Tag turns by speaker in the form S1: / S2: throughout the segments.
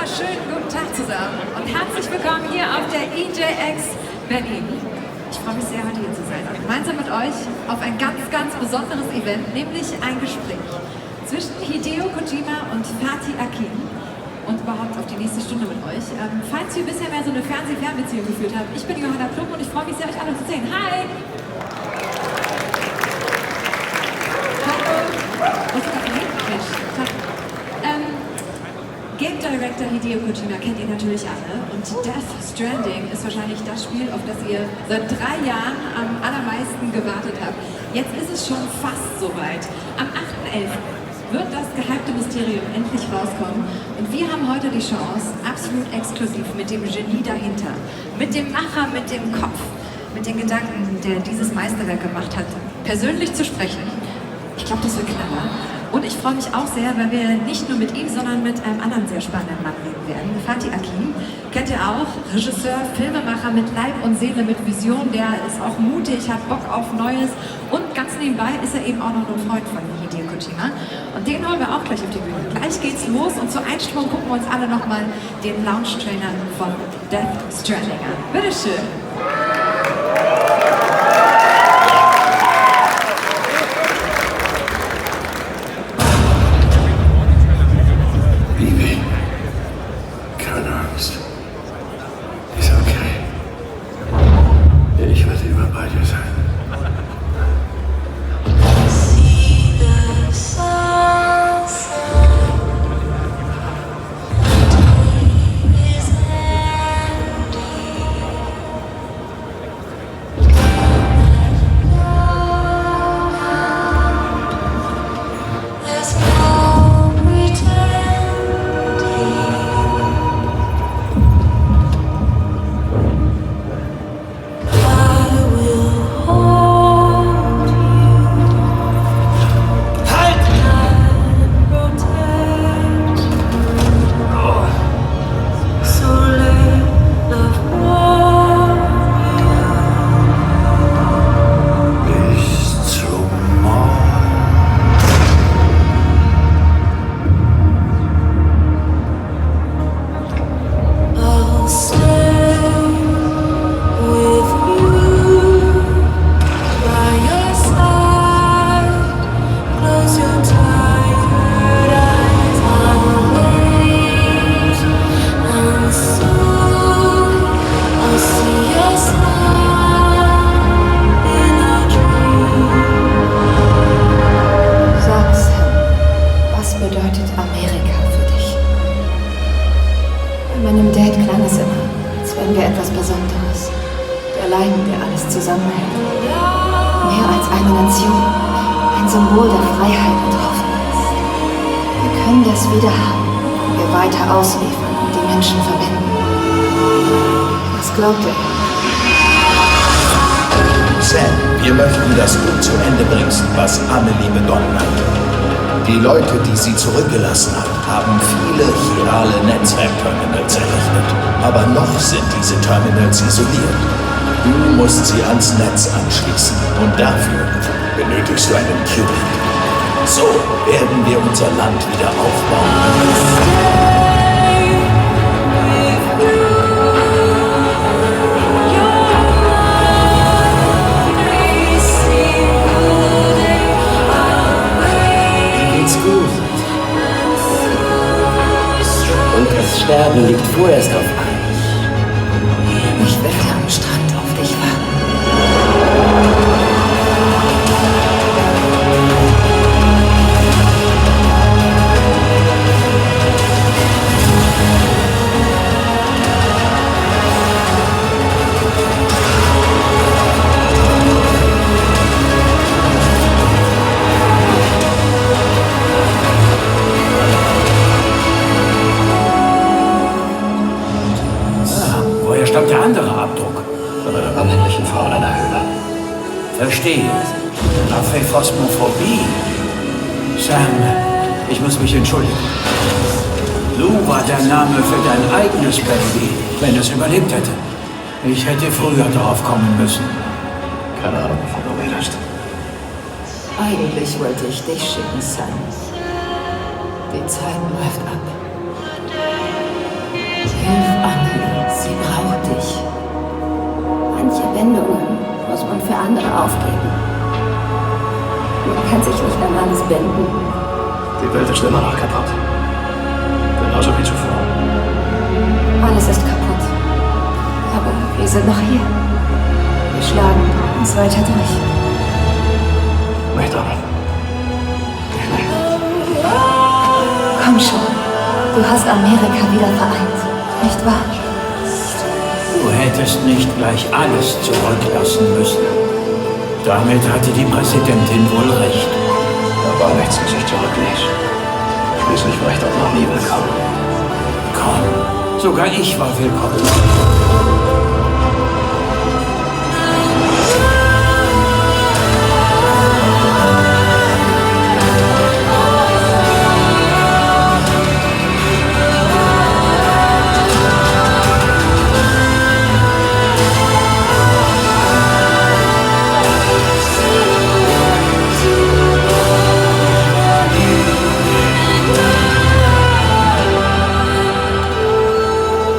S1: wunderschönen guten Tag zusammen und herzlich willkommen hier auf der EGX Berlin. Ich freue mich sehr, heute hier zu sein und gemeinsam mit euch auf ein ganz, ganz besonderes Event, nämlich ein Gespräch zwischen Hideo Kojima und Fatih Akin und überhaupt auf die nächste Stunde mit euch. Falls wir bisher mehr so eine Fernseh-Fernbeziehung geführt haben, ich bin Johanna Plum und ich freue mich sehr, euch alle zu sehen. Hi! Game Director Hideo Kojima kennt ihr natürlich alle und Death Stranding ist wahrscheinlich das Spiel, auf das ihr seit 3 Jahren am allermeisten gewartet habt. Jetzt ist es schon fast soweit. Am 8.11. wird das gehypte Mysterium endlich rauskommen und wir haben heute die Chance, absolut exklusiv mit dem Genie dahinter, mit dem Macher, mit dem Kopf, mit den Gedanken, der dieses Meisterwerk gemacht hat, persönlich zu sprechen. Ich glaube, das wird Knaller. Und ich freue mich auch sehr, weil wir nicht nur mit ihm, sondern mit einem anderen sehr spannenden Mann reden werden. Fatih Akin kennt ihr auch, Regisseur, Filmemacher mit Leib und Seele, mit Vision, der ist auch mutig, hat Bock auf Neues und ganz nebenbei ist er eben auch noch ein Freund von Hideo Kojima. Und den holen wir auch gleich auf die Bühne. Gleich geht's los und zur Einstimmung gucken wir uns alle nochmal den Launch-Trailer von Death Stranding an. Bitteschön.
S2: Die Leute, die sie zurückgelassen hat, haben viele chirale Netzwerkterminals errichtet. Aber noch sind diese Terminals isoliert. Du musst sie ans Netz anschließen und dafür benötigst du einen Qubit. So werden wir unser Land wieder aufbauen.
S3: Und das Sterben liegt vorerst auf Eis. Ich werde am Strand auf dich warten.
S4: Stammt der andere Abdruck?
S3: Von einer männlichen Frau in einer Höhle.
S4: Verstehe. Affe Phosmophobie. Sam, ich muss mich entschuldigen. Lou war der Name für dein eigenes Baby, wenn es überlebt hätte. Ich hätte früher darauf kommen müssen.
S3: Keine Ahnung, wovon du redest.
S5: Eigentlich wollte ich dich schicken, Sam. Die Zeit läuft ab. Hilf Amelie, sie braucht dich. Manche Wendungen muss man für andere aufgeben. Man kann sich nicht an alles wenden.
S6: Die Welt ist immer noch kaputt. Genauso wie zuvor.
S5: Alles ist kaputt. Aber wir sind noch hier. Wir schlagen uns weiter durch.
S6: Nicht damit.
S5: Komm schon. Du hast Amerika wieder vereint. Nicht wahr?
S4: Du hättest nicht gleich alles zurücklassen müssen. Damit hatte die Präsidentin wohl recht.
S6: Da war nichts, was ich zurückließ. Schließlich war ich dort noch nie willkommen.
S4: Komm, sogar ich war willkommen.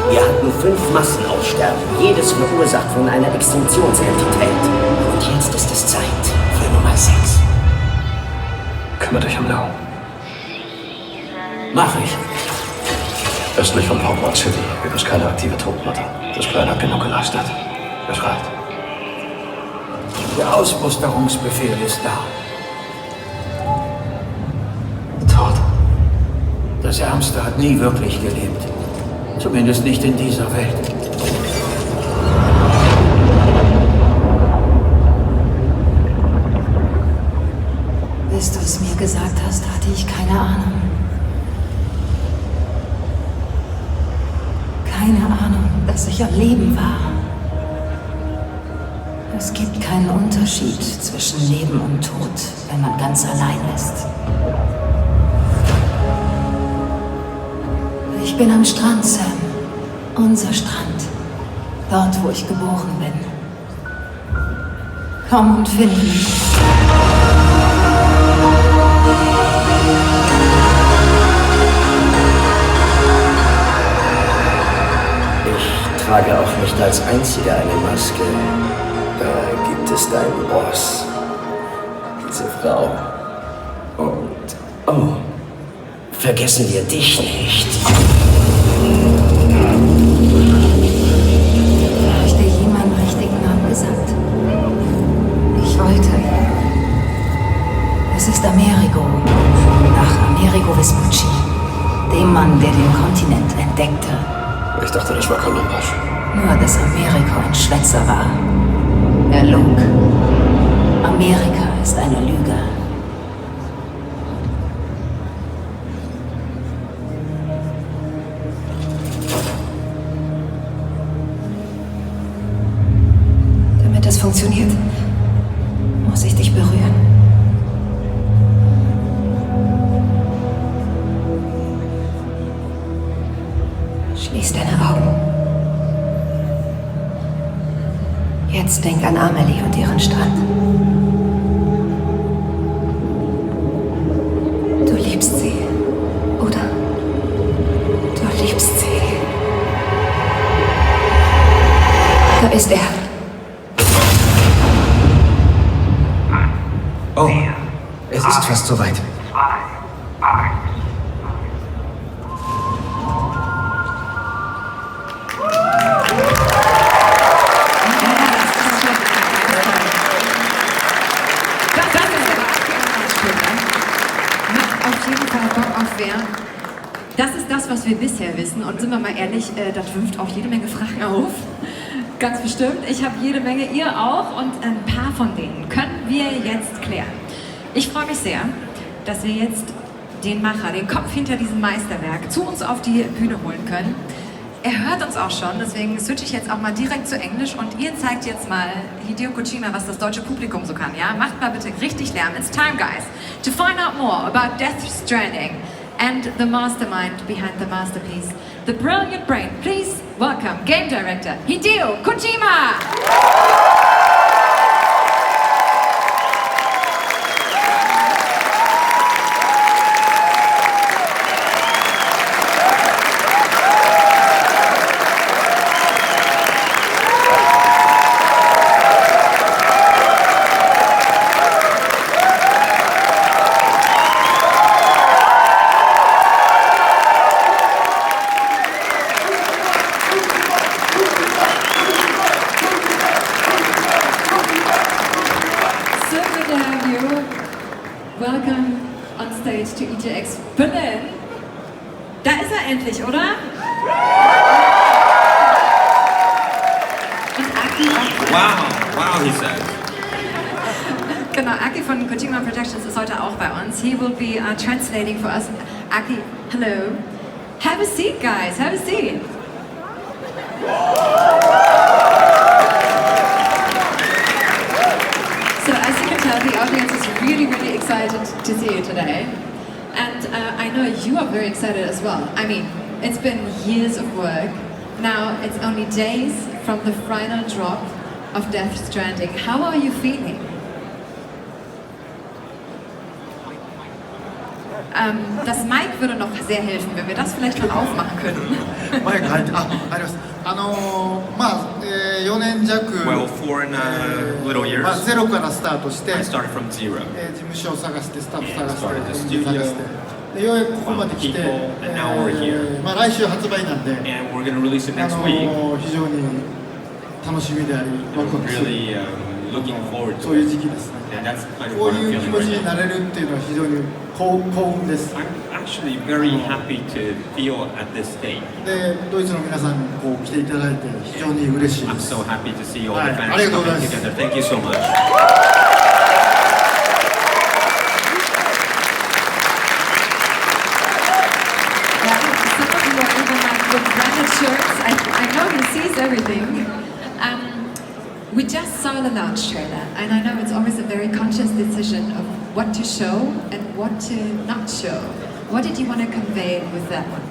S3: Wir hatten 5 Massenaussterben, jedes verursacht von einer Extinktionsentität. Und jetzt ist es Zeit für Nummer 6.
S6: Kümmere dich um Lou.
S4: Mach ich.
S6: Östlich von Portland City gibt es keine aktive Todmutter. Das Kleine hat genug geleistet. Es reicht.
S4: Der Ausmusterungsbefehl ist da.
S6: Tot.
S4: Das Ärmste hat nie wirklich gelebt. Zumindest nicht in dieser Welt.
S5: Bis du es mir gesagt hast, hatte ich keine Ahnung. Keine Ahnung, dass ich am Leben war. Es gibt keinen Unterschied zwischen Leben und Tod, wenn man ganz allein ist. Ich bin am Strand, Sam. Unser Strand. Dort, wo ich geboren bin. Komm und finde mich.
S3: Ich trage auch nicht als Einziger eine Maske. Da gibt es deinen Boss. Diese Frau. Und, oh, vergessen wir dich nicht.
S5: Habe ich dir je meinen richtigen Namen gesagt? Ich wollte. Es ist Amerigo. Nach Amerigo Vespucci. Dem Mann, der den Kontinent entdeckte.
S6: Ich dachte, das war Columbus.
S5: Nur, dass Amerika ein Schwätzer war. Er log. Amerika ist eine Lüge. Damit es funktioniert, muss ich dich berühren. Schließ deine Augen. Jetzt denk an Amelie und ihren Strand. Du liebst sie, oder? Du liebst sie. Da ist er.
S7: Oh, es ist fast soweit.
S1: Das ist das, was wir bisher wissen. Und sind wir mal ehrlich, das wirft auch jede Menge Fragen auf. Ganz bestimmt. Ich habe jede Menge, ihr auch. Und ein paar von denen können wir jetzt klären. Ich freue mich sehr, dass wir jetzt den Macher, den Kopf hinter diesem Meisterwerk zu uns auf die Bühne holen können. Er hört uns auch schon, deswegen switche ich jetzt auch mal direkt zu Englisch und ihr zeigt jetzt mal Hideo Kojima, was das deutsche Publikum so kann, ja? Macht mal bitte richtig Lärm. It's time, guys, to find out more about Death Stranding and the mastermind behind the masterpiece, the brilliant brain. Please welcome Game Director Hideo Kojima! stage to EGX Berlin. Da ist er endlich, oder? Und Aki auch.
S8: Wow, he says.
S1: Genau, Aki von Kojima Productions ist heute auch bei uns. He will be translating for us. Aki, hello. Have a seat, guys. Have a seat. So as you can tell, the audience is really, really excited to see you today. And I know you are very excited as well. I mean, it's been years of work. Now it's only days from the final drop of Death Stranding. How are you feeling? Das Mic würde noch sehr helfen, wenn wir das vielleicht mal aufmachen könnten.
S9: マイク入って、あります。4年弱、
S8: Well, 4 little years,
S9: ゼロからスタートして、
S8: I started from zero.
S9: 事務所を探して、スタッフ探して、
S8: started the
S9: 探
S8: studio,
S9: してでようやくここまで来て、
S8: and now we're here.
S9: 来週発売なんで、
S8: And we're going to release it next week.
S9: 非常に楽しみであり、ワクワ
S8: I'm
S9: クする、
S8: really looking forward
S9: そう
S8: to
S9: いう
S8: it.
S9: 時期ですね。
S8: And that's kind of
S9: こう
S8: what I'm
S9: いう気
S8: feeling
S9: 持ち
S8: right
S9: にな
S8: now.
S9: れるっていうのは非常に幸運です。
S8: I'm actually very happy to feel at this state.
S9: で、ドイツの皆さんにこう来ていただいて非常に嬉しいで
S8: I'm
S9: す。
S8: so happy to see all the
S9: はい、
S8: fans
S9: ありがとうござい
S8: coming
S9: ます。
S8: together. Thank you so much.
S1: Yeah, some of you are even like with branded shirts. I know he sees everything. We just saw the launch trailer, and I know it's always a very conscious decision of what to show and what to not show. What did you want to convey with that one?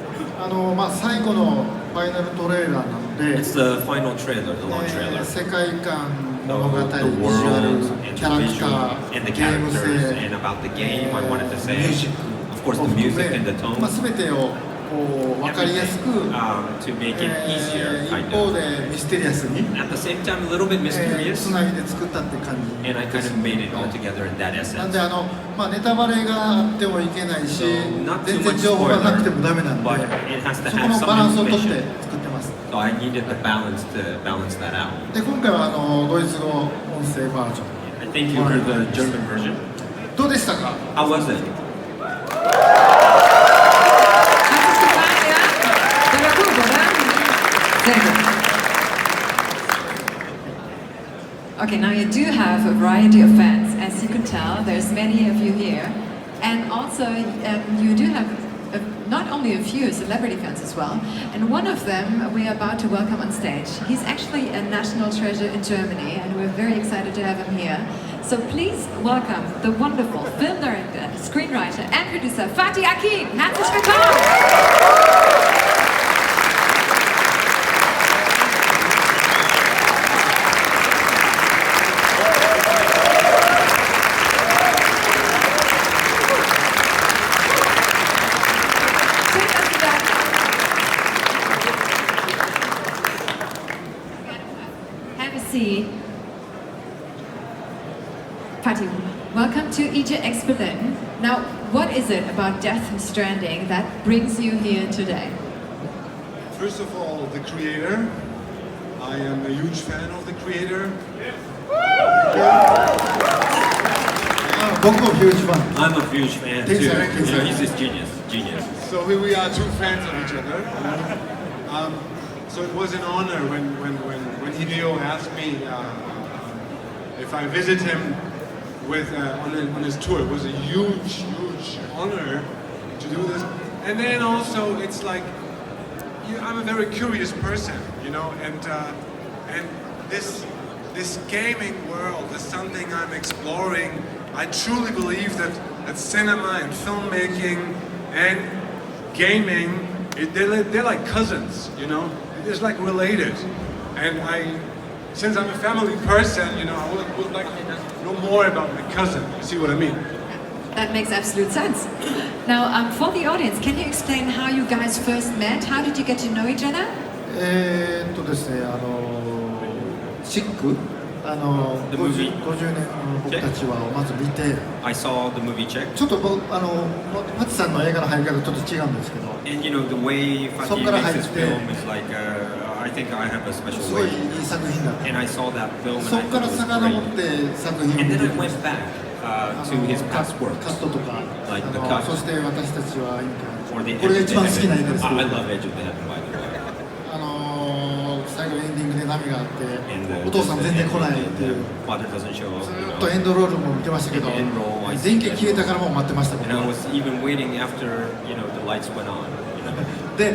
S9: 最後のファイナルトレーラーなので、
S8: It's the final trailer, the launch trailer.
S9: 世界観、
S8: The,
S9: 物語、
S8: the
S9: ビジュアル、
S8: world
S9: キ
S8: and
S9: ャ
S8: the
S9: ラクタ
S8: visual
S9: ー、
S8: and the
S9: ゲーム
S8: characters
S9: 性、
S8: and about the game. I wanted to
S9: ミ
S8: say,
S9: ュージック、
S8: of course, the music and the tone.
S9: 全てをこう分かりやすく、
S8: to make it easier,
S9: 一
S8: kind
S9: 方
S8: of.
S9: でミステリアスに、
S8: At the same time, a little bit mysterious.
S9: つなぎで作ったって感じ。
S8: And I kind of made it all together in that
S9: なん
S8: essence.
S9: でネタバレがあってもいけないし、
S8: So, not too
S9: 全然
S8: much
S9: 情報がなくてもダメなんで、
S8: but it has to
S9: そこ
S8: have
S9: の
S8: some
S9: バランスをとって
S8: information.
S9: 作ってます。
S8: So I needed the balance to balance that out.
S9: で今回はドイツ語音声バージョン。
S8: I think you heard the German version.
S9: どうでしたか？
S8: How was it?
S1: Hat es gefallen, ja? Der war gut, oder? Sehr gut. Okay, now you do have a variety of fans, as you can tell. There's many of you here. And also, you do have not only a few celebrity fans as well. And one of them we are about to welcome on stage. He's actually a national treasure in Germany, and we're very excited to have him here. So please welcome the wonderful film director, screenwriter, and producer Fatih Akin. Herzlich willkommen! Have a seat. Fatih, welcome to EGX Berlin. Now, what is it about Death Stranding that brings you here today?
S10: First of all, the creator. I am a huge fan of the creator.
S9: 僕もヒュージファン。
S8: I'm a huge fan too.
S9: Thanks, Eric.
S8: You know, he's just genius.
S10: So we are two fans of each other. So it was an honor when Hideo asked me if I visit him on his tour. It was a huge honor to do this. And then also it's like I'm a very curious person, you know, and this gaming world is something I'm exploring. I truly believe that cinema and filmmaking and gaming, they're like cousins, you know. It's like related. And since I'm a family person, you know, I would like to know more about my cousin. You see what I mean?
S1: That makes absolute sense. Now, for the audience, can you explain how you guys first met? How did you get to know each other?
S9: ですね、シック、
S8: The movie?
S9: 50年僕たちはまず見て、
S8: I saw the movie Check.
S9: ちょっとマツさんの映画の入り方とちょっと違うんですけど、
S8: And you know, the way
S9: So
S8: Fatih
S9: から
S8: makes
S9: 入
S8: his
S9: って、
S8: film is like, I think I have a special
S9: すごい
S8: way.
S9: いい作品だった。
S8: And I saw that film
S9: そ
S8: and
S9: こ
S8: I
S9: から
S8: thought it was
S9: 遡っ
S8: great.
S9: て作品を
S8: And
S9: 見
S8: then
S9: て
S8: I
S9: きまし
S8: went
S9: た。
S8: back to his
S9: カ
S8: past works.
S9: ットとか、
S8: Like the cut.
S9: そして私たちは演歌
S8: Or the
S9: これが
S8: Edge
S9: 一
S8: of
S9: 番
S8: the
S9: 好きな映画
S8: Heaven.
S9: ですけど
S8: I love Edge of the Heaven, by the way.
S9: 最後エンディングで波があって
S8: And
S9: お父さん全然来ないっていう
S8: father doesn't show up.
S9: ず
S8: You
S9: っと
S8: know.
S9: エンドロールも見てましたけど
S8: End roll, I see
S9: 電気消えたからもう待ってました僕
S8: And I
S9: は
S8: was even waiting after the lights went on. You know.
S9: で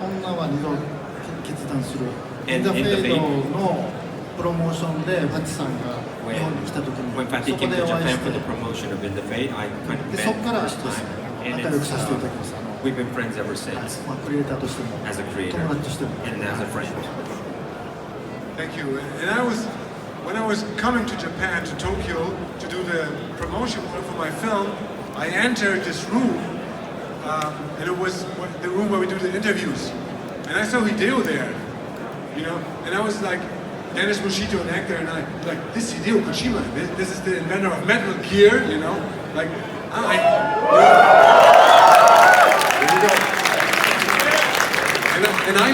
S9: 女は二度決断するエンダフェイドのプロモーションでファッチさんが日本に来た時に
S8: When
S9: そ
S8: Fatty
S9: こ
S8: came
S9: で
S8: to
S9: お会い
S8: Japan
S9: し
S8: for
S9: て
S8: the promotion of In the Fate, I kind of
S9: で
S8: met
S9: そこから
S8: this time. And
S9: 仲良く
S8: it's,
S9: させていただきます
S8: we've been friends ever since
S9: クリエイターとしても
S8: as a creator
S9: 友達としても
S8: and as a friend.
S10: Thank you. And when I was coming to Japan, to Tokyo, to do the promotion for my film, I entered this room, and it was the room where we do the interviews. And I saw Hideo there, and I was like, Dennis Moschito, an actor, and I like, this is Hideo Kojima, this is the inventor of Metal Gear, like, there you go. And I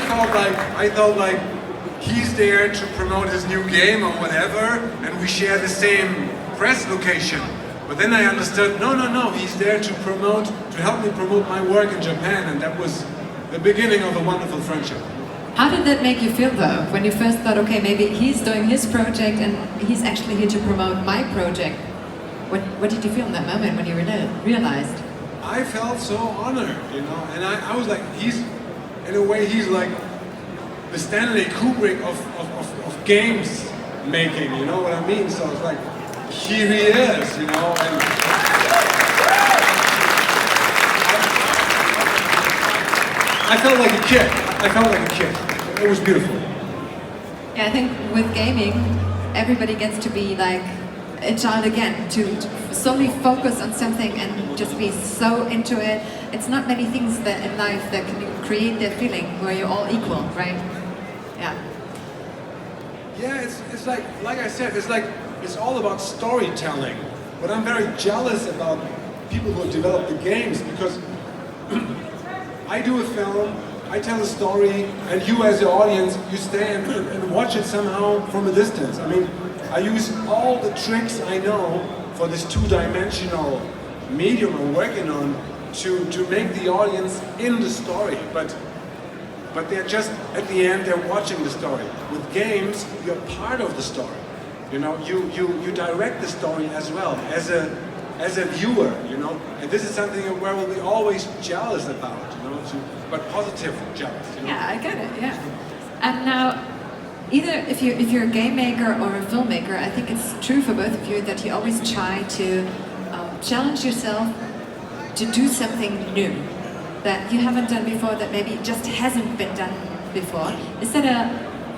S10: felt like he's there to promote his new game or whatever, and we share the same press location. But then I understood, no, he's there to help me promote my work in Japan, and that was the beginning of a wonderful friendship.
S1: How did that make you feel though, when you first thought, okay, maybe he's doing his project and he's actually here to promote my project? What did you feel in that moment when you realized?
S10: I felt so honored, and I was like, in a way, he's like the Stanley Kubrick of games making, you know what I mean? So it's like, here he is, and I felt like a kid. It was beautiful.
S1: Yeah, I think with gaming, everybody gets to be like a child again, to solely focus on something and just be so into it. It's not many things that in life that can create that feeling where you're all equal, right? Yeah.
S10: Yeah, it's like I said, it's all about storytelling. But I'm very jealous about people who develop the games, because I do a film, I tell a story, and you as the audience, you stand and watch it somehow from a distance. I mean, I use all the tricks I know for this two-dimensional medium I'm working on to make the audience in the story. But they're just, at the end, they're watching the story. With games, you're part of the story. You direct the story as well, as a viewer, and this is something where we'll be always jealous about, but positive jealous.
S1: Yeah, I get it, yeah. And now, either if you're a game maker or a filmmaker, I think it's true for both of you that you always try to challenge yourself to do something new that you haven't done before, that maybe just hasn't been done before. Is that a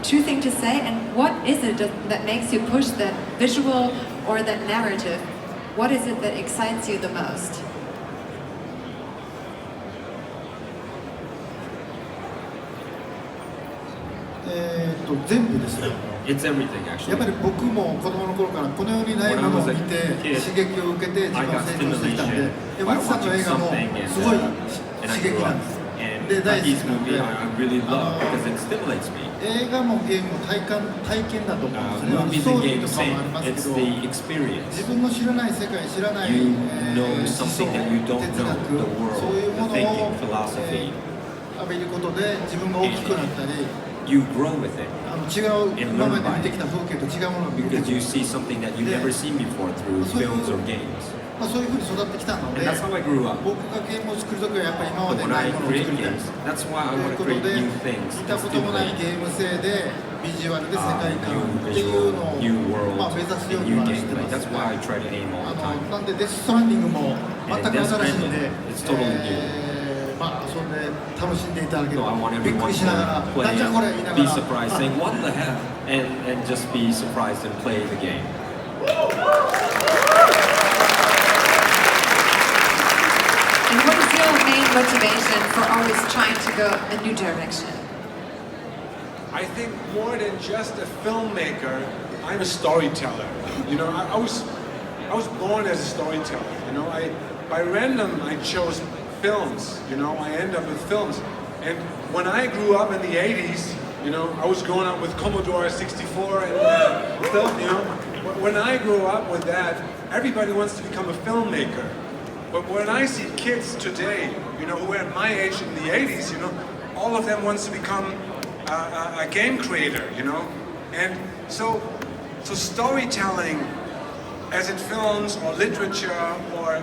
S1: true thing to say? And what is it that makes you push that visual or that narrative? What is it that excites you the most?
S8: It's everything,
S9: や
S8: actually.
S9: っぱり僕も子供の頃からこの世にないものを見て刺激を受けて自分は成長してきたんで、ワツさんの映画もすごい刺激なんです。で、大好きなんで、映画もゲームも体験だと思うんですね。ストーリーとかもありますけど、自分の知らない世界、知らない思想、哲学、そういうものを浴びることで自分が大きくなったり、
S8: You grow with it
S9: 違う今まで見てきた風景と違うものを見て
S8: because you see something that you've never seen before through films or games.
S9: そういうふうに育ってきたので、
S8: And that's how I grew up.
S9: 僕がゲームを作るときはやっぱり今ま
S8: But
S9: で
S8: when
S9: な
S8: I
S9: いものを
S8: create
S9: 作りたい。
S8: games, that's why I
S9: とい
S8: want
S9: う
S8: to
S9: こと
S8: create
S9: で
S8: new things.
S9: 見たこともないゲーム性でビジュアルで世界観
S8: New
S9: っていうの
S8: visual, new world,
S9: を目指すように
S8: new
S9: はしてま
S8: gameplay.
S9: す
S8: That's why I try to aim all the time.
S9: なんでデス・ストランディングも全く新しいので、
S8: It's totally new.
S9: 遊んで楽しんでいただけれ
S8: So I
S9: ば
S8: want
S9: びっく
S8: everyone
S9: りしながら
S8: to
S9: なんじゃこれ言いな
S8: play,
S9: が
S8: be
S9: ら
S8: surprised, saying what the heck, and just be surprised and play the game.
S1: And what is your main motivation for always trying to go a new direction?
S10: I think more than just a filmmaker, I'm a storyteller. I was born as a storyteller. By random I chose films. I end up with films. And when I grew up in the 80s, You know, I was growing up with Commodore 64 and stuff, you know. When I grew up with that, everybody wants to become a filmmaker. But when I see kids today, you know, who are at my age in the 80s, you know, all of them wants to become a game creator, you know. And so storytelling, as in films or literature or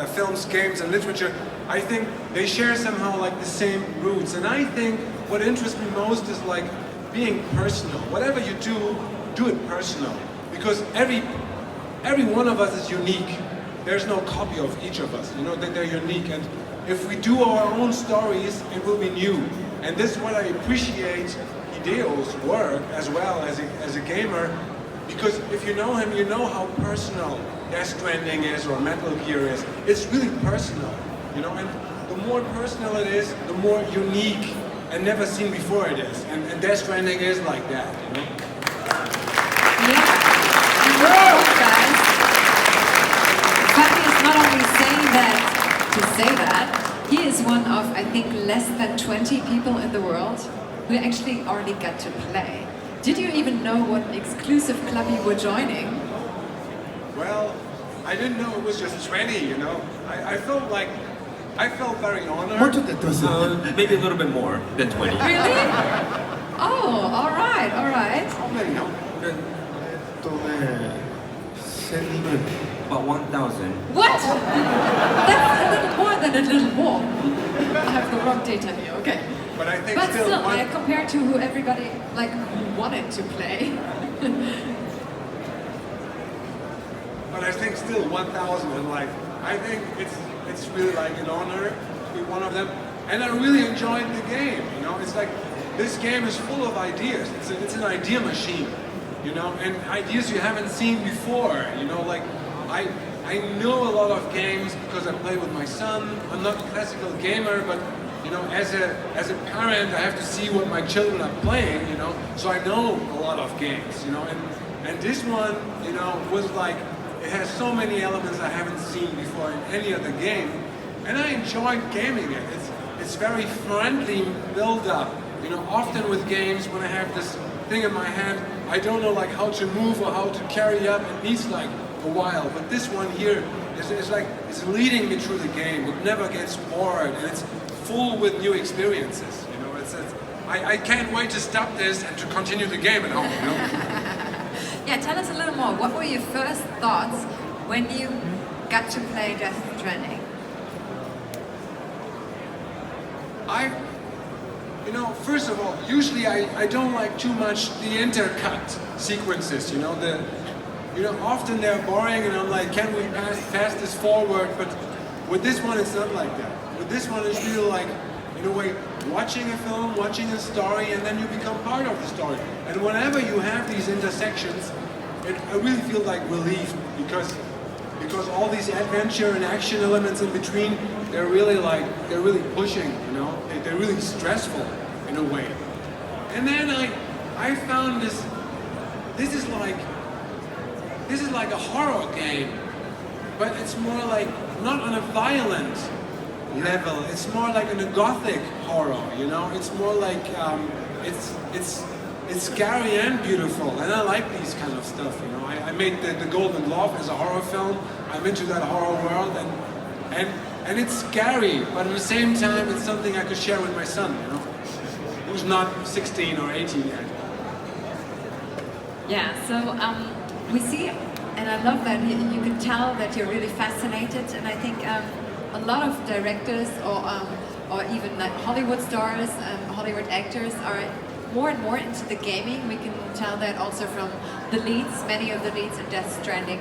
S10: films, games, and literature, I think they share somehow like the same roots. And I think what interests me most is like being personal. Whatever you do, do it personal. Because every one of us is unique. There's no copy of each of us. You know, they're unique. And if we do our own stories, it will be new. And this is what I appreciate Hideo's work as well as a gamer. Because if you know him, you know how personal Death Stranding is or Metal Gear is. It's really personal, you know, and the more personal it is, the more unique and never seen before it is. And Death Stranding is like that, you know?
S1: Yeah. Guys, Fabi is not only saying that to say that, he is one of, I think, less than 20 people in the world who actually already got to play. Did you even know what exclusive club you were joining?
S10: Well, I didn't know it was just 20, you know. I felt very honored.
S8: Maybe a little bit more than 20.
S1: Really? Oh, all right.
S10: How many? No?
S8: About 1,000.
S1: What? That's a little more than a little more. I have the wrong data here, okay.
S10: But I think
S1: But still,
S10: one...
S1: compared to who everybody wanted to play.
S10: But I think still 1,000, and like, I think it's really like an honor to be one of them. And I really enjoyed the game, you know. It's like, this game is full of ideas. It's an idea machine, you know, and ideas you haven't seen before, you know, like, I know a lot of games because I play with my son. I'm not a classical gamer, but you know, as a parent, I have to see what my children are playing, you know, so I know a lot of games, you know, and this one, you know, was like, it has so many elements I haven't seen before in any other game, and I enjoyed gaming it. It's very friendly build-up, you know, often with games, when I have this thing in my hand, I don't know like how to move or how to carry up, it needs like a while, but this one here is like, it's leading me through the game, it never gets bored, and it's full with new experiences, you know. I can't wait to stop this and to continue the game at home, you know.
S1: Yeah, tell us a little more. What were your first thoughts when you got to play Death Stranding?
S10: You know, first of all, usually I don't like too much the intercut sequences, you know. Often they're boring, and I'm like, can we pass this forward? But with this one, it's not like that. With this one, it's really like, in a way, watching a film, watching a story, and then you become part of the story. And whenever you have these intersections, I really feel like relief, because all these adventure and action elements in between, they're really pushing, you know. They're really stressful in a way. And then I found this is like a horror game, but it's more like not on a violent level. It's more like in a gothic horror, you know. It's more like it's scary and beautiful, and I like these kind of stuff, you know. I made the Golden Glove as a horror film. I'm into that horror world, and it's scary, but at the same time, it's something I could share with my son, you know, who's not 16 or 18 yet.
S1: Yeah, so we see, and I love that you can tell that you're really fascinated, and I think a lot of directors or even like Hollywood stars, Hollywood actors are more and more into the gaming. We can tell that also from the leads, many of the leads in Death Stranding.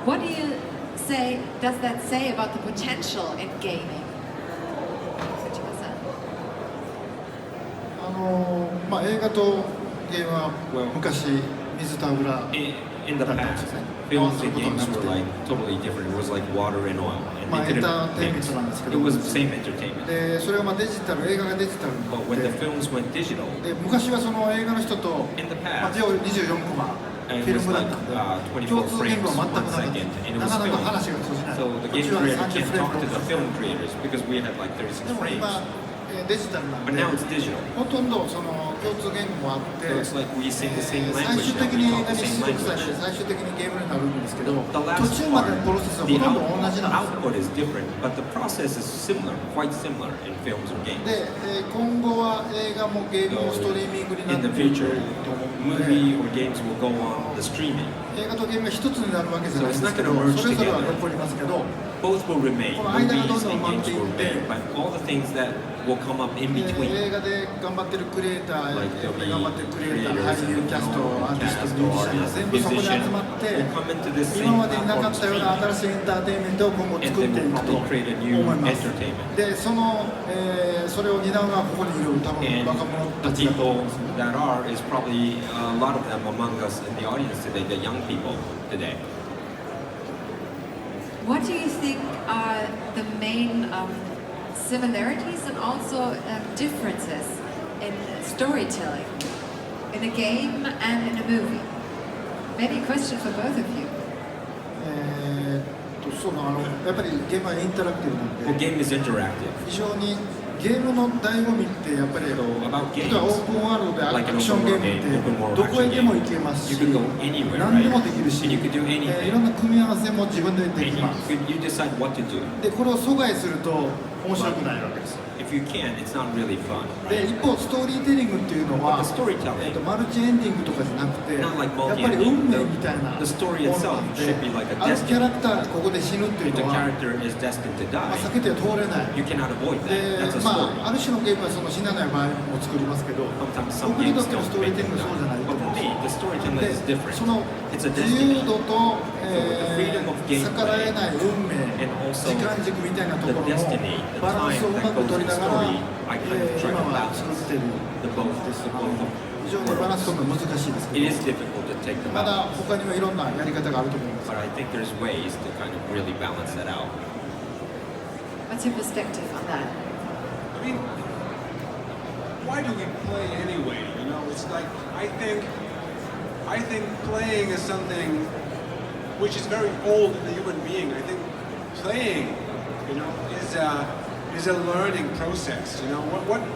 S1: What do you say, does that say about the potential in gaming?
S9: Kojima-san. 映画とゲームは昔水と油
S8: In the past, films and games were like totally different. It was like water and oil, and they didn't mix. It was the same entertainment.
S9: でそれがデジタル、映画がデジタルにな
S8: But when the films went digital,
S9: で昔はその映画の人と
S8: in the past,
S9: 24コマ
S8: and
S9: フィ
S8: it
S9: ル
S8: was
S9: ムだっ
S8: like
S9: たんで
S8: 24
S9: 共通言
S8: frames
S9: 語は全く
S8: one
S9: なかった
S8: second, and it
S9: な
S8: was
S9: かなか
S8: filmed.
S9: 話が通じない
S8: So the
S9: こっ
S8: game
S9: ちは
S8: creator
S9: 30 フ
S8: can't
S9: レーム
S8: talk to the film creators because we had like
S9: で
S8: 36
S9: も
S8: frames.
S9: 今デジタルなんで、
S8: But now it's digital.
S9: ほとんどその共通言語もあって
S8: So it's like we sing the same
S9: 最
S8: language
S9: 終
S8: now.
S9: 的
S8: We
S9: に映
S8: talk
S9: 画
S8: the
S9: に
S8: same
S9: 出力され
S8: language.
S9: て最終的にゲームになるんですけど、
S8: The
S9: 途
S8: last
S9: 中までの
S8: part,
S9: プロセスは
S8: the
S9: ほとんど同じなんです。
S8: output is different, but the process is similar, quite similar in films or games.
S9: で、今後は映画もゲームもストリーミングになっ
S8: In
S9: て
S8: the
S9: いくと
S8: future,
S9: 思うので、
S8: movie or games will go on the streaming.
S9: 映画とゲームが一つになるわけじゃないん
S8: So
S9: で
S8: it's
S9: すけ
S8: not
S9: ど、
S8: going to merge
S9: それぞれは
S8: together.
S9: 残りますけど、
S8: Both will remain.
S9: この間がどん
S8: Movies
S9: どん
S8: and
S9: 埋まっ
S8: games
S9: てい
S8: will
S9: って、
S8: remain, but all the things that will come up in
S9: 映
S8: between,
S9: 画で頑張ってるクリエイター、
S8: like there'll be
S9: 頑張ってるクリエイター、
S8: creators
S9: 俳優、
S8: and
S9: キャスト、アーティスト、
S8: cast
S9: ミュ
S8: or
S9: ージシャンが全部そこに集
S8: musician
S9: まって、
S8: will come into this
S9: 今
S8: same
S9: までになか
S8: platform
S9: ったような
S8: streaming,
S9: 新しいエンターテインメントを今後
S8: and
S9: 作って
S8: then
S9: い
S8: we'll
S9: くと
S8: probably create a new
S9: 思います。
S8: entertainment.
S9: で、それを担うのはここにいる多分
S8: And
S9: 若者
S8: the
S9: たちだと思うん
S8: people
S9: ですね。
S8: that are is probably a lot of them among us in the audience today, the young people today.
S1: What do you think are the main similarities and also differences in storytelling in a game and in a movie? Maybe a question for both of you.
S9: やっぱりゲームはインタラクティブなんで、
S8: Well, game is interactive.
S9: 非常にゲームの醍醐味ってやっぱり
S8: So about
S9: 実は
S8: games,
S9: オープンワールドでア
S8: like
S9: ク
S8: an
S9: ション
S8: open
S9: ゲー
S8: world
S9: ム
S8: game,
S9: って
S8: open world
S9: どこへ
S8: action
S9: でも
S8: game,
S9: 行けますし、
S8: you could go anywhere,
S9: 何で
S8: right?
S9: もできるし、
S8: And you could do
S9: い
S8: anything.
S9: ろんな組み合わせも自分ででき
S8: And
S9: ます。
S8: you decide what to do.
S9: で、これを阻害すると面白くないわけです。
S8: If you can, it's not really fun,
S9: で、
S8: right?
S9: 一方ストーリーテリングっていうの
S8: But
S9: は
S8: the storytelling,
S9: マルチエンディングとかじゃなくて、や
S8: not like
S9: っぱり運
S8: multi-ending,
S9: 命みたいなも
S8: the
S9: の
S8: story
S9: な
S8: itself
S9: んで、
S8: should be like a
S9: あるキャ
S8: destiny.
S9: ラクターがここで死ぬっていう
S8: If the
S9: のは、
S8: character is destined to
S9: 避
S8: die,
S9: けては通れない。
S8: you cannot avoid
S9: で
S8: that. That's a
S9: ま
S8: story.
S9: あ、ある種のゲームはその死なない場合も作りますけど、
S8: Sometimes some
S9: 僕にと
S8: games
S9: っての
S8: don't
S9: ストーリー
S8: make
S9: テリン
S8: it
S9: グはそうじゃない
S8: done.
S9: と
S8: But
S9: 思
S8: for
S9: うんです。
S8: me, the storytelling
S9: で
S8: is different.
S9: その
S8: It's a
S9: 自
S8: destiny.
S9: 由度と、
S8: the freedom of gameplay
S9: 逆らえない運命、
S8: and also
S9: 時間軸みたいなと
S8: the
S9: ころの
S8: destiny, the
S9: バラン
S8: time
S9: スをうま
S8: that
S9: く
S8: goes
S9: 取り
S8: in
S9: な
S8: the
S9: がら、
S8: story, I kind of try
S9: 今
S8: to
S9: は
S8: balance
S9: 作っている
S8: the both, the both of
S9: 非常にバランス取るの難しいですけ
S8: It
S9: ど
S8: is difficult to take the
S9: まだ
S8: balance,
S9: 他にはいろんなやり方があると思います。
S8: but I think there's ways to kind of really balance that out.
S1: What's your perspective on that?
S10: I mean, why do we play anyway? You know, it's like I think playing is something which is very old in the human being. I think playing, you know, is a learning process. You know,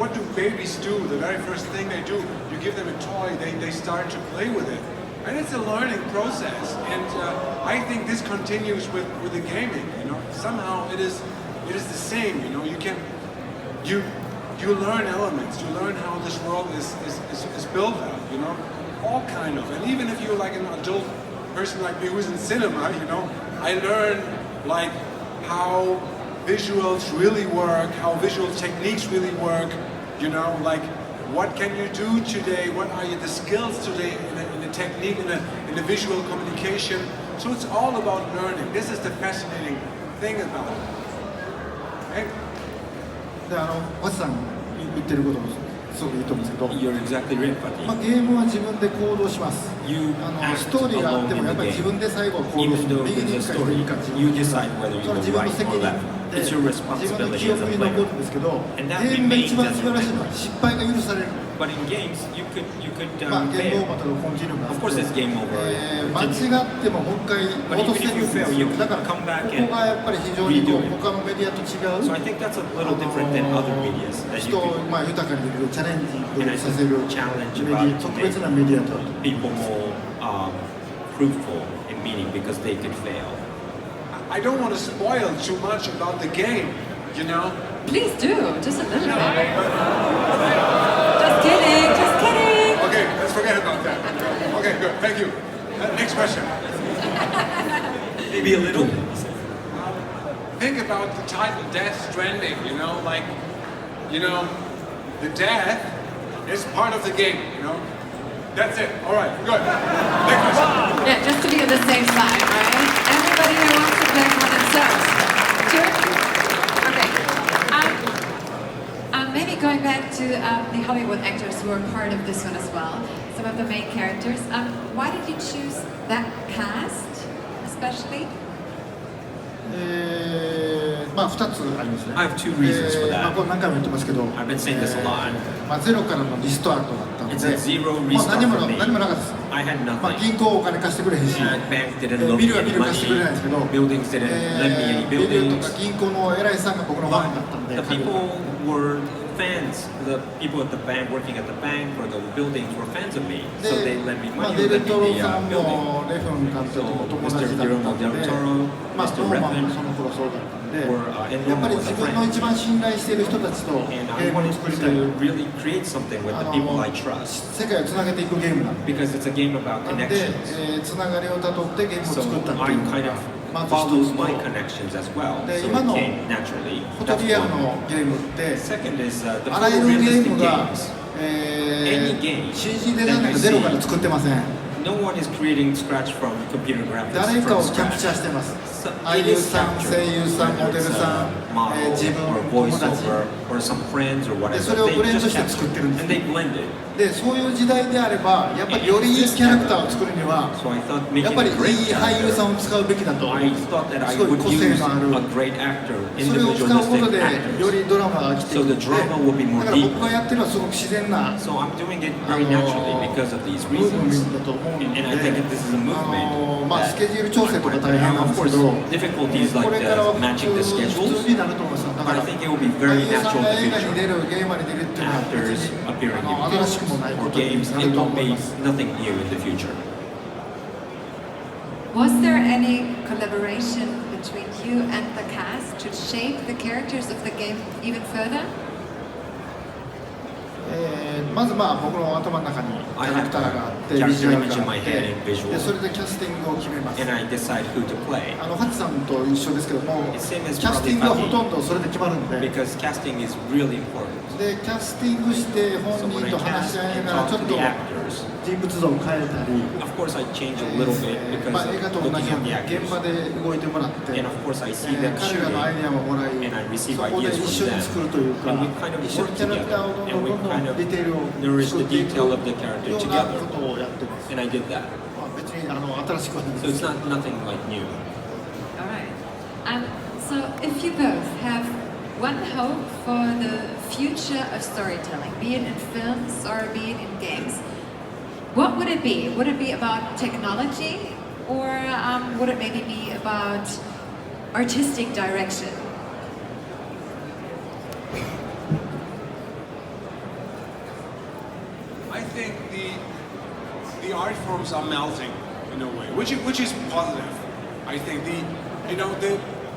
S10: what do babies do? The very first thing they do, you give them a toy, they start to play with it, and it's a learning process. And I think this continues with the gaming. You know, somehow it is the same. You know, you learn elements, you learn how this world is built up, you know, all kind of. And even if you're like an adult person like me who's in cinema, you know, I learn like how visuals really work, how visual techniques really work, you know, like what can you do today, what are the skills today in the technique, in the visual communication. So it's all about learning. This is the fascinating thing about it. And
S9: で、ワチさん言ってることもすごくいいと思うんですけど、
S8: You're exactly right, Pati.
S9: まあ、ゲームは自分で行動します。
S8: You
S9: ス
S8: act
S9: トーリーがあって
S8: alone
S9: もやっ
S8: in
S9: ぱり
S8: the
S9: 自分
S8: game.
S9: で最後行動
S8: Even
S9: する。
S8: though
S9: 右に
S8: there's
S9: 行くか
S8: a
S9: 左に
S8: story,
S9: 行くか自分
S8: you
S9: で
S8: decide whether
S9: それは
S8: you
S9: 自
S8: go
S9: 分の
S8: right
S9: 責
S8: or
S9: 任
S8: left.
S9: で
S8: It's your
S9: 自分の
S8: responsibility
S9: 記
S8: as
S9: 憶
S8: a
S9: に残
S8: player.
S9: るんですけど、ゲ
S8: And that
S9: ームで一
S8: remains
S9: 番
S8: as
S9: 素晴
S8: your
S9: らしいのは
S8: memory.
S9: 失敗が許される。
S8: But in games, you could
S9: まあ、ゲームオー
S8: fail.
S9: バーとかコンティニューがあ
S8: Of
S9: って
S8: course, it's game over.
S9: 間違ってももう一回戻せるんですよ。だからここがやっぱり非常にこう他のメディアと違う
S8: So I think that's a little different than other medias. That
S9: 人
S8: you
S9: を
S8: could
S9: まあ豊かにできるチャレンジ
S8: And I
S9: させる
S8: challenge
S9: メデ
S8: about
S9: ィア特別なメディアだと。
S8: people more fruitful in meaning because they could fail.
S10: I don't want to spoil too much about the game, you know.
S1: Please do, just a little bit. Just kidding, just kidding.
S10: Okay, let's forget about that. Okay, good. Thank you. Next question.
S8: Maybe a little.
S10: Think about the title Death Stranding, you know, like, you know, the death is part of the game, you know. That's it. All right, good. Next question.
S1: Yeah, just to be on the same side, right? Everybody who wants to play for themselves. Sure? Okay. Maybe going back to the Hollywood actors who are part of this one as well, some of the main characters. Why did you choose that cast, especially?
S9: まあ2つありますね。
S8: I have two reasons for
S9: まあ
S8: that.
S9: これ何回も言ってますけど、
S8: I've been saying this a lot.
S9: まあゼロからのリストアウトだったので、
S8: It's a zero
S9: まあ
S8: restart
S9: 何も
S8: for me.
S9: 何もなかったです。
S8: I had
S9: まあ
S8: nothing.
S9: 銀行お金貸してくれへんし、
S8: Bank didn't loan
S9: ビ
S8: me
S9: ルはビ
S8: any
S9: ル貸してくれないんですけど、
S8: money. Buildings didn't lend me any
S9: ビルと
S8: buildings.
S9: か銀行の偉いさんが僕のファンだったんで、
S8: The people were fans, the people at the bank, working at the bank or the buildings were fans of me. So they lent me
S9: まあ
S8: money,
S9: デ
S8: lent
S9: ル
S8: me
S9: トロ
S8: the
S9: さん
S8: building.
S9: もレフン監督
S8: So
S9: も友
S8: Mr.
S9: 達だった
S8: Guillermo
S9: ん
S8: del
S9: で、
S8: Toro,
S9: まあ
S8: Mr.
S9: ノーマン
S8: Redman
S9: もその頃そうだったんで、
S8: were
S9: やっぱり
S8: Norman
S9: 自
S8: was a
S9: 分の
S8: friend.
S9: 一番信頼している人たちと
S8: And
S9: ゲ
S8: I
S9: ームを
S8: wanted
S9: 作りたい。
S8: to really create something with the people I trust.
S9: 世界をつなげていくゲームなんで。
S8: Because it's a game about
S9: なんで、
S8: connections.
S9: つながりをたどってゲームを
S8: So
S9: 作ったってい
S8: I
S9: うの
S8: kind
S9: が
S8: of
S9: まず
S8: followed
S9: 一つ
S8: my
S9: と、
S8: connections as well.
S9: で
S8: So
S9: 今
S8: it
S9: の
S8: came naturally.
S9: フォト
S8: That's
S9: リアル
S8: one.
S9: のゲームって
S8: Second is the
S9: あらゆるゲー
S8: photorealistic
S9: ムが、
S8: games. Any game
S9: CG デザイナーがゼロから作ってません。
S8: No one is creating scratch from computer graphics
S9: 誰か
S8: from
S9: をキャプチャー
S8: scratch.
S9: してます。
S8: So
S9: 俳
S8: it
S9: 優
S8: is
S9: さん、
S8: captured,
S9: 声優さん、モ
S8: whether
S9: デル
S8: it's
S9: さん
S8: a、model
S9: 自分、
S8: or
S9: 友達。
S8: voiceover or some friends or
S9: で、そ
S8: whatever.
S9: れを
S8: They
S9: ブレンド
S8: just
S9: して
S8: captured
S9: 作ってるんです
S8: and they blended.
S9: で、そういう時代であれば、やっぱりよりいいキャラクターを作るには、
S8: So I thought
S9: やっ
S8: making
S9: ぱり
S8: a
S9: い
S8: great
S9: い俳優さ
S8: character.
S9: んを使うべきだと思う。
S8: I thought that I
S9: すごい
S8: would
S9: 個性
S8: use
S9: のある。
S8: a great actor,
S9: それを使うこと
S8: individualistic
S9: で、
S8: actors.
S9: よりドラマが生きてい
S8: So
S9: く
S8: the
S9: ので、
S8: drama will be more
S9: だから僕
S8: deep.
S9: がやってるのはすごく自然な
S8: So I'm doing it very naturally because of these
S9: ムーブメ
S8: reasons.
S9: ントだと思うの
S8: And I
S9: で、
S8: think that this is a movement
S9: まあス
S8: that
S9: ケジュール調整とか大変なん
S8: of
S9: ですけ
S8: course
S9: ど、
S8: difficulties
S9: こ
S8: like
S9: れからは
S8: the
S9: 普
S8: matching the
S9: 通
S8: schedules,
S9: になると思います。だか
S8: but I
S9: ら
S8: think it will be
S9: 俳
S8: very
S9: 優さん
S8: natural
S9: が
S8: in
S9: 映
S8: the
S9: 画に
S8: future.
S9: 出る、ゲームに出るっていうのは別
S8: Actors
S9: に
S8: appearing
S9: 新しくもない
S8: in
S9: こ
S8: or
S9: とに
S8: games,
S9: な
S8: it
S9: ると
S8: will
S9: 思い
S8: be
S9: ます。
S8: nothing new in the future.
S1: Was there any collaboration between you and the cast to shape the characters of the game even further?
S9: まずまあ僕の頭の中にキャラクターがあって、
S8: I have a
S9: ビジュアル
S8: character
S9: が
S8: image
S9: あ
S8: in
S9: っ
S8: my
S9: て、
S8: head and visual.
S9: でそれでキャスティングを決めます。
S8: And I decide who to play.
S9: ハチさんと一緒ですけども、
S8: It's
S9: キ
S8: same as
S9: ャスティングはほとんどそれで決まるんで、
S8: because casting is really important.
S9: でキャスティングして本
S8: So when
S9: 人
S8: I
S9: と話
S8: cast
S9: し合い
S8: and
S9: ながら
S8: talk
S9: ちょっ
S8: to
S9: と
S8: the actors,
S9: 人物像を変えたり、
S8: of course I change a little bit
S9: まあ
S8: because
S9: 映画
S8: of
S9: と同
S8: looking
S9: じよう
S8: at
S9: に
S8: the
S9: 現場
S8: actors.
S9: で動いてもらって、
S8: And of course I see them
S9: 彼らのアイ
S8: shooting
S9: デアももらい、
S8: and I receive
S9: そこで
S8: ideas
S9: 一緒
S8: from
S9: に
S8: them.
S9: 作るというか、
S8: And we kind of
S9: 一緒に
S8: work
S9: キャラクター
S8: together
S9: をどん
S8: and
S9: どん
S8: we
S9: どんど
S8: kind
S9: ん
S8: of
S9: ディテールを
S8: nourish
S9: 作
S8: the
S9: っていく
S8: detail of the character
S9: ような
S8: together.
S9: ことをやってます。
S8: And I did that.
S9: まあ、別に新しくはない
S8: So
S9: で
S8: it's
S9: す。
S8: not nothing like new.
S1: All right. So if you both have one hope for the future of storytelling, be it in films or be it in games, what would it be? Would it be about technology, or would it maybe be about artistic direction?
S10: I think the art forms are melting in a way, which is positive. I think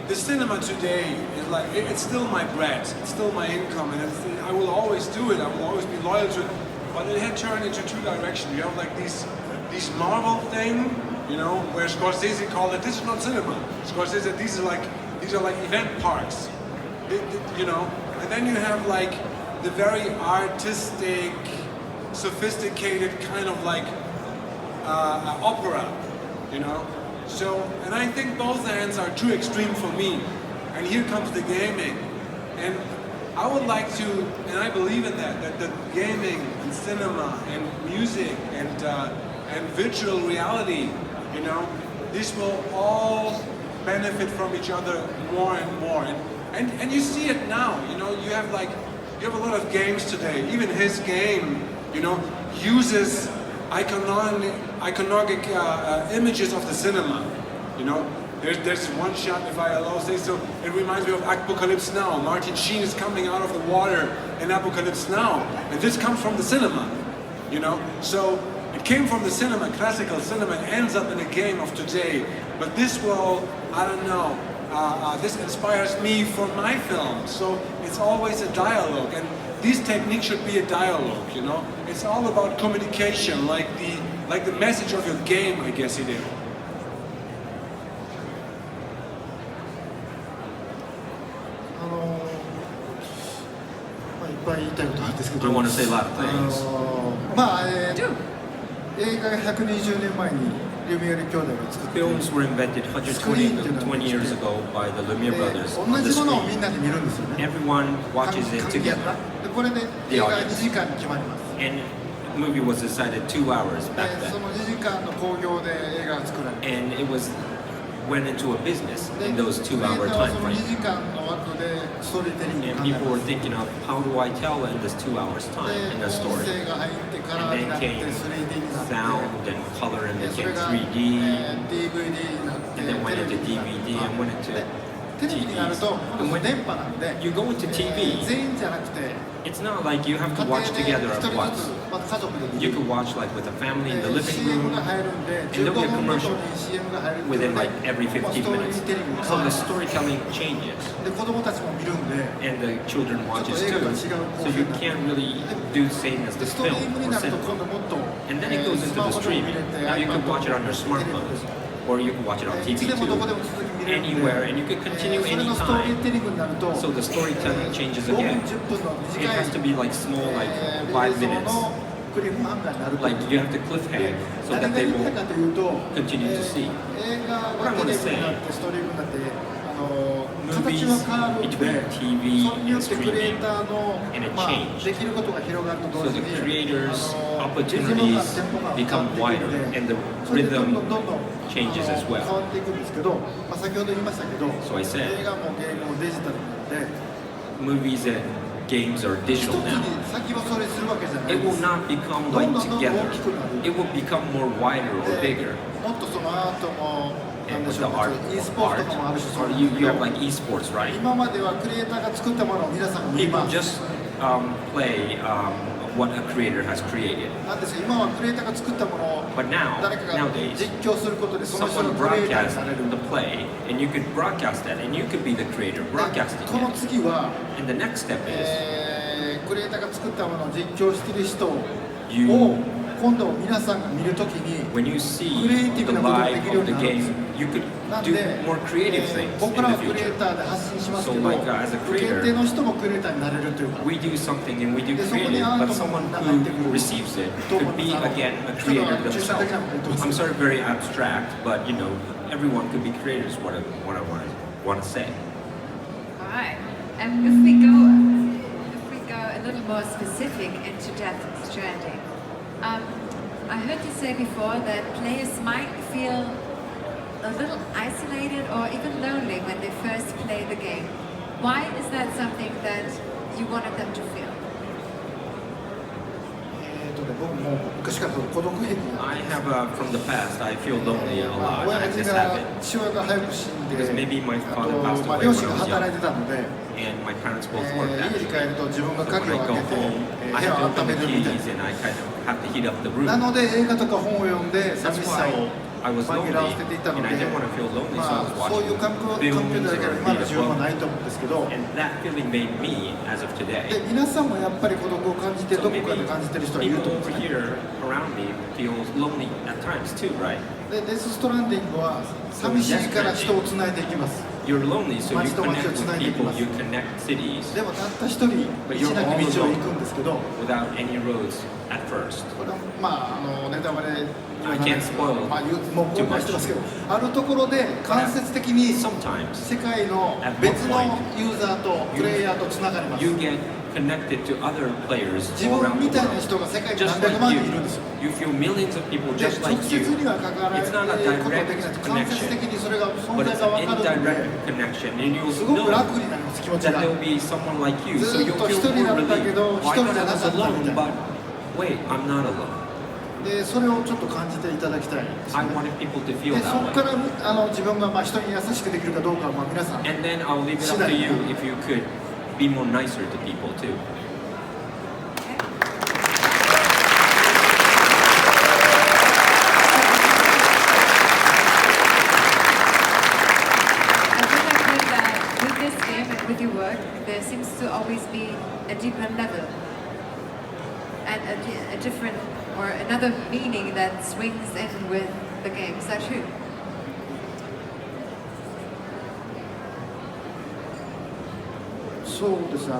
S10: the cinema today is like it's still my bread, it's still my income, and I will always do it. I will always be loyal to it. But it had turned into two directions. You have like these Marvel thing, where Scorsese called it, this is not cinema. Scorsese said these are like event parks, and then you have like the very artistic, sophisticated kind of like opera, So, and I think both ends are too extreme for me. And here comes the gaming, and I would like to, and I believe in that the gaming and cinema and music and virtual reality, this will all benefit from each other more and more. And you see it now, you have a lot of games today. Even his game, uses iconographic images of the cinema. There's one shot, if I allow to say so, it reminds me of Apocalypse Now. Martin Sheen is coming out of the water in Apocalypse Now, and this comes from the cinema. So it came from the cinema, classical cinema, and ends up in a game of today. But this will, I don't know, this inspires me for my films. So it's always a dialogue, and these techniques should be a dialogue. It's all about communication, like the message of your game, I guess, Hideo.
S9: いっぱい言いたいことあるんですけど、
S8: I want to say a lot of things.
S9: 映画が120年前にリュミエール兄弟が作って、
S8: Films were invented 120 years ago by the Lumiere brothers
S9: 同
S8: on the
S9: じものをみ
S8: screen.
S9: んなで見るんですよね。
S8: Everyone watches it
S9: 観客
S8: together.
S9: でこれで映画2時間に決まります。
S8: And the movie was decided 2 hours back
S9: そ
S8: then.
S9: の2時間の興行で映画が作られて、
S8: And it went into a business
S9: で
S8: in those 2 hour
S9: クリエイターは
S8: time
S9: その2
S8: frame.
S9: 時間の枠でストーリーテリングを
S8: And
S9: 考え
S8: people
S9: ま
S8: were
S9: す。
S8: thinking of how do I tell in this 2 hours time
S9: で
S8: in a
S9: 音
S8: story.
S9: 声が入ってカラー
S8: And
S9: にな
S8: then
S9: って
S8: came
S9: 3D になって、
S8: sound and color and
S9: でそ
S8: became
S9: れが
S8: 3D.
S9: DVD になって、
S8: And then went
S9: テレ
S8: into
S9: ビになって
S8: DVD and went into
S9: テレビになると今度電波なんで
S8: You go into TV,
S9: 全員じゃなくて
S8: it's not like you have to
S9: 家庭
S8: watch
S9: で
S8: together
S9: 一
S8: at
S9: 人ず
S8: once.
S9: つまた家族で見
S8: You
S9: る
S8: could watch like with a family in the living
S9: CM
S8: room
S9: が入るんで
S8: there'll be a
S9: 15分ごと
S8: commercial
S9: に CM が入るっていう
S8: within
S9: ので
S8: like every
S9: まあ
S8: 15
S9: ストーリ
S8: minutes.
S9: ーテレビが
S8: So
S9: 変わ
S8: the
S9: る
S8: storytelling changes
S9: で子供たちも見るんで
S8: and the children
S9: ちょっ
S8: watches
S9: と映画
S8: too.
S9: とは違う
S8: So you can't really do the same as
S9: で
S8: the
S9: ストリ
S8: film
S9: ームに
S8: or
S9: なると
S8: cinema.
S9: 今度もっと
S8: And then it goes
S9: ス
S8: into
S9: マ
S8: the
S9: ホでも見
S8: streaming.
S9: れて
S8: Now you can watch it on your
S9: テレビ
S8: smartphone
S9: です
S8: or you can watch it on
S9: い
S8: TV
S9: つでもどこで
S8: too.
S9: も続き見れるんで
S8: Anywhere, and you can continue
S9: それのストーリー
S8: anytime.
S9: テリングになると
S8: So the storytelling changes
S9: 5分
S8: again.
S9: 10分の
S8: It
S9: 短い
S8: has to be like small, like
S9: 映
S8: 5
S9: 像
S8: minutes.
S9: のクリフハンガーになると
S8: Like you have to cliffhang so
S9: 何
S8: that
S9: が
S8: they
S9: 言いたい
S8: will
S9: かというと
S8: continue to see.
S9: 映画がテレビになってストリームになって形
S8: Movies
S9: は変わるんで
S8: between TV
S9: それによ
S8: and
S9: ってクリエイ
S8: streaming,
S9: ターの
S8: and it
S9: まあ
S8: changed.
S9: できることが広がると同
S8: So
S9: 時
S8: the
S9: に
S8: creators'
S9: リズム感
S8: opportunities
S9: テンポ感が変わ
S8: become
S9: っていく
S8: wider
S9: んで
S8: and the
S9: それでどん
S8: rhythm
S9: どんどんどん
S8: changes as
S9: 変
S8: well.
S9: わっていくんですけど、まあ、先ほど言いましたけど
S8: So I said
S9: 映画もゲームもデジタルになって
S8: movies and games are
S9: 一つ
S8: digital
S9: に
S8: now.
S9: 先はそれするわけじゃない
S8: It
S9: で
S8: will
S9: す
S8: not become
S9: ど
S8: like
S9: んどんどんどん
S8: together.
S9: 大きくなる
S8: It will become more wider or
S9: で
S8: bigger.
S9: もっとそのアートもなん
S8: And
S9: で
S8: with
S9: しょ
S8: the
S9: う
S8: art,
S9: ね e スポーツとかもあるしそう
S8: or
S9: なん
S8: you,
S9: ですけ
S8: you
S9: ど
S8: have like esports, right?
S9: 今まではクリエイターが作ったものを皆さんが見
S8: People
S9: ます
S8: just play what a creator has created.
S9: なんですが今はクリエイターが作ったものを
S8: But now,
S9: 誰かが
S8: nowadays,
S9: 実況することでその人の
S8: someone
S9: クリエイターに
S8: broadcasts
S9: なれる
S8: the play, and you could broadcast that, and you could be the creator
S9: で
S8: broadcasting
S9: この
S8: it.
S9: 次は
S8: And the next step is
S9: クリエイターが作ったものを実況している人を
S8: you,
S9: 今度皆さんが見るときに
S8: when you see
S9: Creative
S8: the
S9: なことがで
S8: live
S9: きるよう
S8: of
S9: に
S8: the
S9: なるんです
S8: game, you could
S9: なん
S8: do
S9: で
S8: more creative things in
S9: 僕らは
S8: the
S9: クリエイ
S8: future.
S9: ターで発信しますけ
S8: So
S9: ど
S8: like as a
S9: 受け
S8: creator,
S9: 手の人もクリエイターになれるというか
S8: we do something and we do
S9: でそこに
S8: creative,
S9: アー
S8: but
S9: ト
S8: someone
S9: も入ってく
S8: who
S9: る
S8: receives it
S9: と思
S8: could
S9: い
S8: be
S9: ます
S8: again a
S9: ちょっ
S8: creator
S9: と抽象
S8: themselves.
S9: 的なこと言ってます
S8: I'm sorry, very abstract, but you know, everyone could be creators. What I want to say.
S1: Alright, and if we go a little more specific into Death Stranding, I heard you say before that players might feel a little isolated or even lonely when they first play the game. Why is that something that you wanted them to feel?
S9: 僕も昔から孤独癖
S8: I have from the past. I feel lonely a
S9: まあ
S8: lot.
S9: 親
S8: I
S9: 父
S8: just
S9: が
S8: have it
S9: 父親が早く死んで
S8: because maybe my
S9: あ
S8: father
S9: と
S8: passed
S9: まあ
S8: away
S9: 両
S8: when
S9: 親
S8: I
S9: が
S8: was young,
S9: 働いてたので
S8: and my parents both worked
S9: 家に
S8: actually.
S9: 帰ると自分が
S8: So
S9: 鍵
S8: when
S9: を
S8: I
S9: 開
S8: go
S9: けて
S8: home, I
S9: 部屋
S8: have
S9: を
S8: to
S9: 温め
S8: open
S9: る
S8: the
S9: みたい
S8: keys and I kind of have to heat up the
S9: な
S8: room.
S9: ので映画とか本を読んで
S8: That's
S9: 寂しさ
S8: why
S9: を
S8: I was
S9: 紛
S8: lonely
S9: らわせていたの
S8: and
S9: で
S8: I didn't want to feel lonely, so I
S9: ま
S8: was
S9: あそういう
S8: watching
S9: 環境
S8: films
S9: だけは
S8: or
S9: 今の
S8: read
S9: 自
S8: a
S9: 分は
S8: book.
S9: ないと思うんですけど
S8: And that feeling made me, as of
S9: で
S8: today.
S9: 皆さんもやっぱり孤独を感じて
S8: So
S9: どこ
S8: maybe
S9: かで感じてる人はいる
S8: people
S9: と思うんで
S8: over
S9: すね
S8: here around me feel lonely at times too, right?
S9: でデス・ストランディングは寂しいから人をつないでいきます
S8: You're lonely, so you
S9: 街と街を
S8: connect
S9: つない
S8: with
S9: でいき
S8: people,
S9: ます
S8: you connect cities
S9: でもたった一人道なき道を行くんですけど
S8: without any roads at first.
S9: これはまあネタバレ
S8: I can't spoil
S9: まあもう公開してますけどあるところで間接的に
S8: Sometimes
S9: 世界の別のユーザーとプレイヤーとつながります
S8: you get connected to other players
S9: 自
S8: all
S9: 分
S8: around
S9: み
S8: the
S9: たいな
S8: world.
S9: 人が世界に
S8: Just
S9: 何百
S8: like
S9: 万人いるんですよ
S8: you feel millions of people
S9: で
S8: just
S9: 直
S8: like
S9: 接
S8: you.
S9: には関わられ
S8: It's
S9: る
S8: not a
S9: ことはでき
S8: direct
S9: ない間接
S8: connection,
S9: 的にそれが存
S8: but
S9: 在
S8: it's
S9: が
S8: an
S9: 分かるので
S8: indirect connection, and you'll
S9: すごく
S8: know
S9: 楽になります気持ち
S8: that
S9: が
S8: there'll be someone like you,
S9: ず
S8: so
S9: っ
S8: you'll
S9: と一
S8: feel
S9: 人だ
S8: more
S9: ったけ
S8: relieved.
S9: ど
S8: Well,
S9: 一
S8: I
S9: 人
S8: thought
S9: じゃ
S8: I
S9: な
S8: was
S9: かったみ
S8: alone,
S9: たい
S8: but
S9: な
S8: wait, I'm not alone.
S9: でそれをちょっと感じていただきたいです
S8: I
S9: ね
S8: wanted people to feel
S9: でそ
S8: that
S9: こか
S8: way.
S9: ら自分がまあ人に優しくできるかどうかはまあ皆さん
S8: And then I'll leave it up to you if you could be more nicer to people too.
S1: I feel like with this game and with your work, there seems to always be a deeper level and a different or another meaning that swings in with the game. Is that true?
S9: そうですね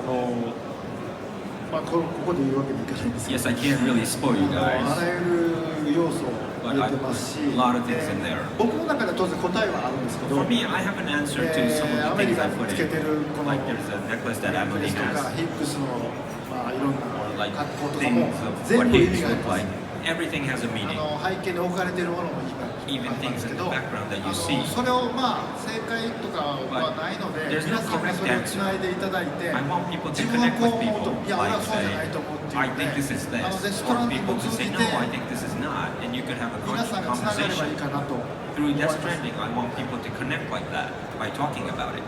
S9: まあここで言うわけにいかないんですけど
S8: Yes, I can't really spoil you
S9: あ
S8: guys,
S9: らゆる要素を入れてますし
S8: But I put a lot of things in there.
S9: 僕の中で当然答えはあるんですけど
S8: For me, I have an answer to some
S9: ア
S8: of
S9: メ
S8: the
S9: リ
S8: things
S9: カ
S8: I
S9: に
S8: put
S9: つけて
S8: in.
S9: るこの
S8: Like there's a necklace that
S9: ネック
S8: Emily
S9: レスとか
S8: has,
S9: ヒップスのまあいろんな
S8: or like
S9: 格好とか
S8: things
S9: も
S8: of
S9: 全
S8: what
S9: 部意
S8: hips
S9: 味があり
S8: look
S9: ます
S8: like. Everything has a meaning.
S9: 背景に置かれているものも
S8: Even
S9: あるんで
S8: things
S9: す
S8: in
S9: け
S8: the
S9: ど
S8: background that you see.
S9: それをまあ正解とかはないので
S8: There's no
S9: 皆さんがそれをつないでいただいて
S8: I want people to
S9: 自分は
S8: connect
S9: こう
S8: with
S9: 思うと
S8: people.
S9: いや俺
S8: Like
S9: はそうじゃない
S8: say,
S9: と思うっていう
S8: I
S9: の
S8: think this is
S9: で
S8: this.
S9: デストラ
S8: Or
S9: ンディング
S8: people
S9: を
S8: to
S9: 通
S8: say,
S9: じ
S8: no,
S9: て
S8: I think this is not. And you could have a
S9: 皆さんがつながればいい
S8: conversation.
S9: かなと
S8: Through Death
S9: 思います
S8: Stranding, I want people to connect like that by talking about it.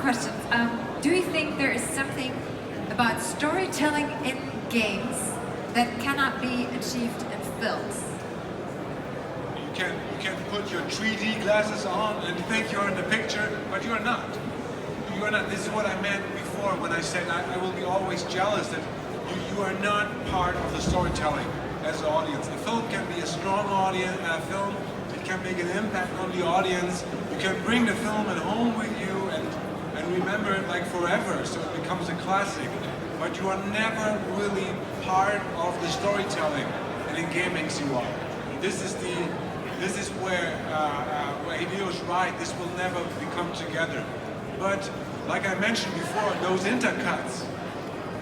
S1: questions. Do you think there is something about storytelling in games that cannot be achieved in films?
S10: You can put your 3D glasses on and think you're in the picture, but you're not. You are not. This is what I meant before when I said I will be always jealous that you are not part of the storytelling as an audience. A film can be a strong audience, film. It can make an impact on the audience. You can bring the film at home with you and remember it like forever, so it becomes a classic. But you are never really part of the storytelling, and in gaming you are. This is where Hideo's right. This will never become together. But like I mentioned before, those intercuts,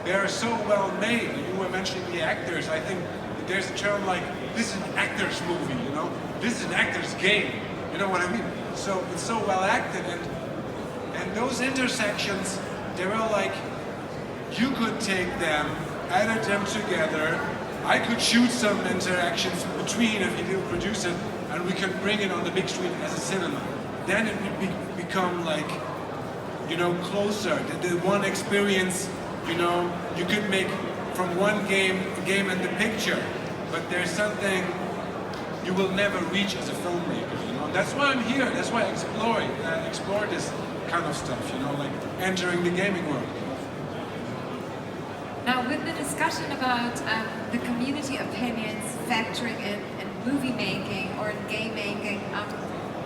S10: they are so well made. You were mentioning the actors. I think there's a term like, this is an actor's movie, you know? This is an actor's game. You know what I mean? So it's so well acted, and those intersections, they're all like, you could take them, edit them together. I could shoot some interactions between if you do produce it, and we can bring it on the big screen as a cinema. Then it would become like, you know, closer. The one experience, you know, you could make from one game and the picture, but there's something you will never reach as a filmmaker, you know. That's why I'm here. That's why I explore this kind of stuff, you know, like entering the gaming world.
S1: Now, with the discussion about the community opinions factoring in movie making or in game making,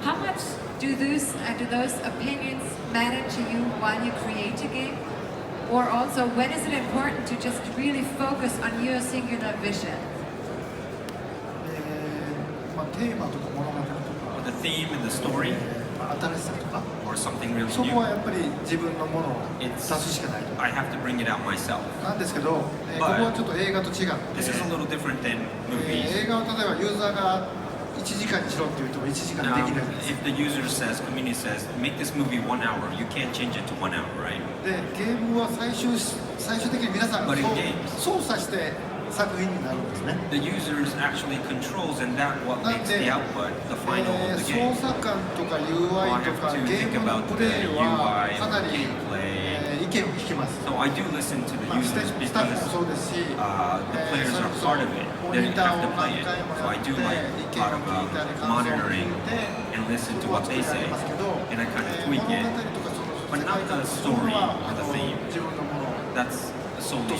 S1: how much do those opinions matter to you while you create a game? Or also, when is it important to just really focus on your singular vision?
S8: The theme and the story, or something really
S9: そこはやっぱり自分のものを出
S8: new.
S9: すしかないと
S8: I have to bring it out myself.
S9: なんですけど、ここはちょっと映画と違って、
S8: This is a little different than movies.
S9: 映画を例えばユーザーが1時間にしろって言うと1時間で
S8: Now,
S9: きるわけです。
S8: if the user says, community says, make this movie 1 hour, you can't change it to 1 hour, right?
S9: で、ゲームは最終的に皆さんが
S8: But in games,
S9: 操作して作品になるんですね。
S8: the users actually controls, and that what
S9: なん
S8: makes
S9: で、
S8: the output, the final of the
S9: 操
S8: game.
S9: 作感とか UI とか
S8: I have to
S9: ゲ
S8: think
S9: ームの
S8: about
S9: プレイは
S8: the UI
S9: かな
S8: and
S9: り、
S8: gameplay.
S9: 意見を聞きます。
S8: So I do listen to the
S9: まあ、ス
S8: users
S9: タッフも
S8: because
S9: そうですし、
S8: the players
S9: それ
S8: are
S9: こそ
S8: part of it.
S9: モ
S8: They
S9: ニター
S8: have
S9: を
S8: to play
S9: 何
S8: it.
S9: 回も
S8: So
S9: や
S8: I
S9: って
S8: do like
S9: 意見
S8: part
S9: を
S8: of
S9: 聞いたり感想を聞
S8: monitoring
S9: いて
S8: and listen to
S9: は
S8: what
S9: 作
S8: they
S9: り
S8: say,
S9: 上げますけど、
S8: and I kind of
S9: 物
S8: tweak
S9: 語
S8: it.
S9: とかその
S8: But
S9: 世
S8: not
S9: 界観
S8: the
S9: その
S8: story
S9: は
S8: or the theme.
S9: 自分のものを
S8: That's solely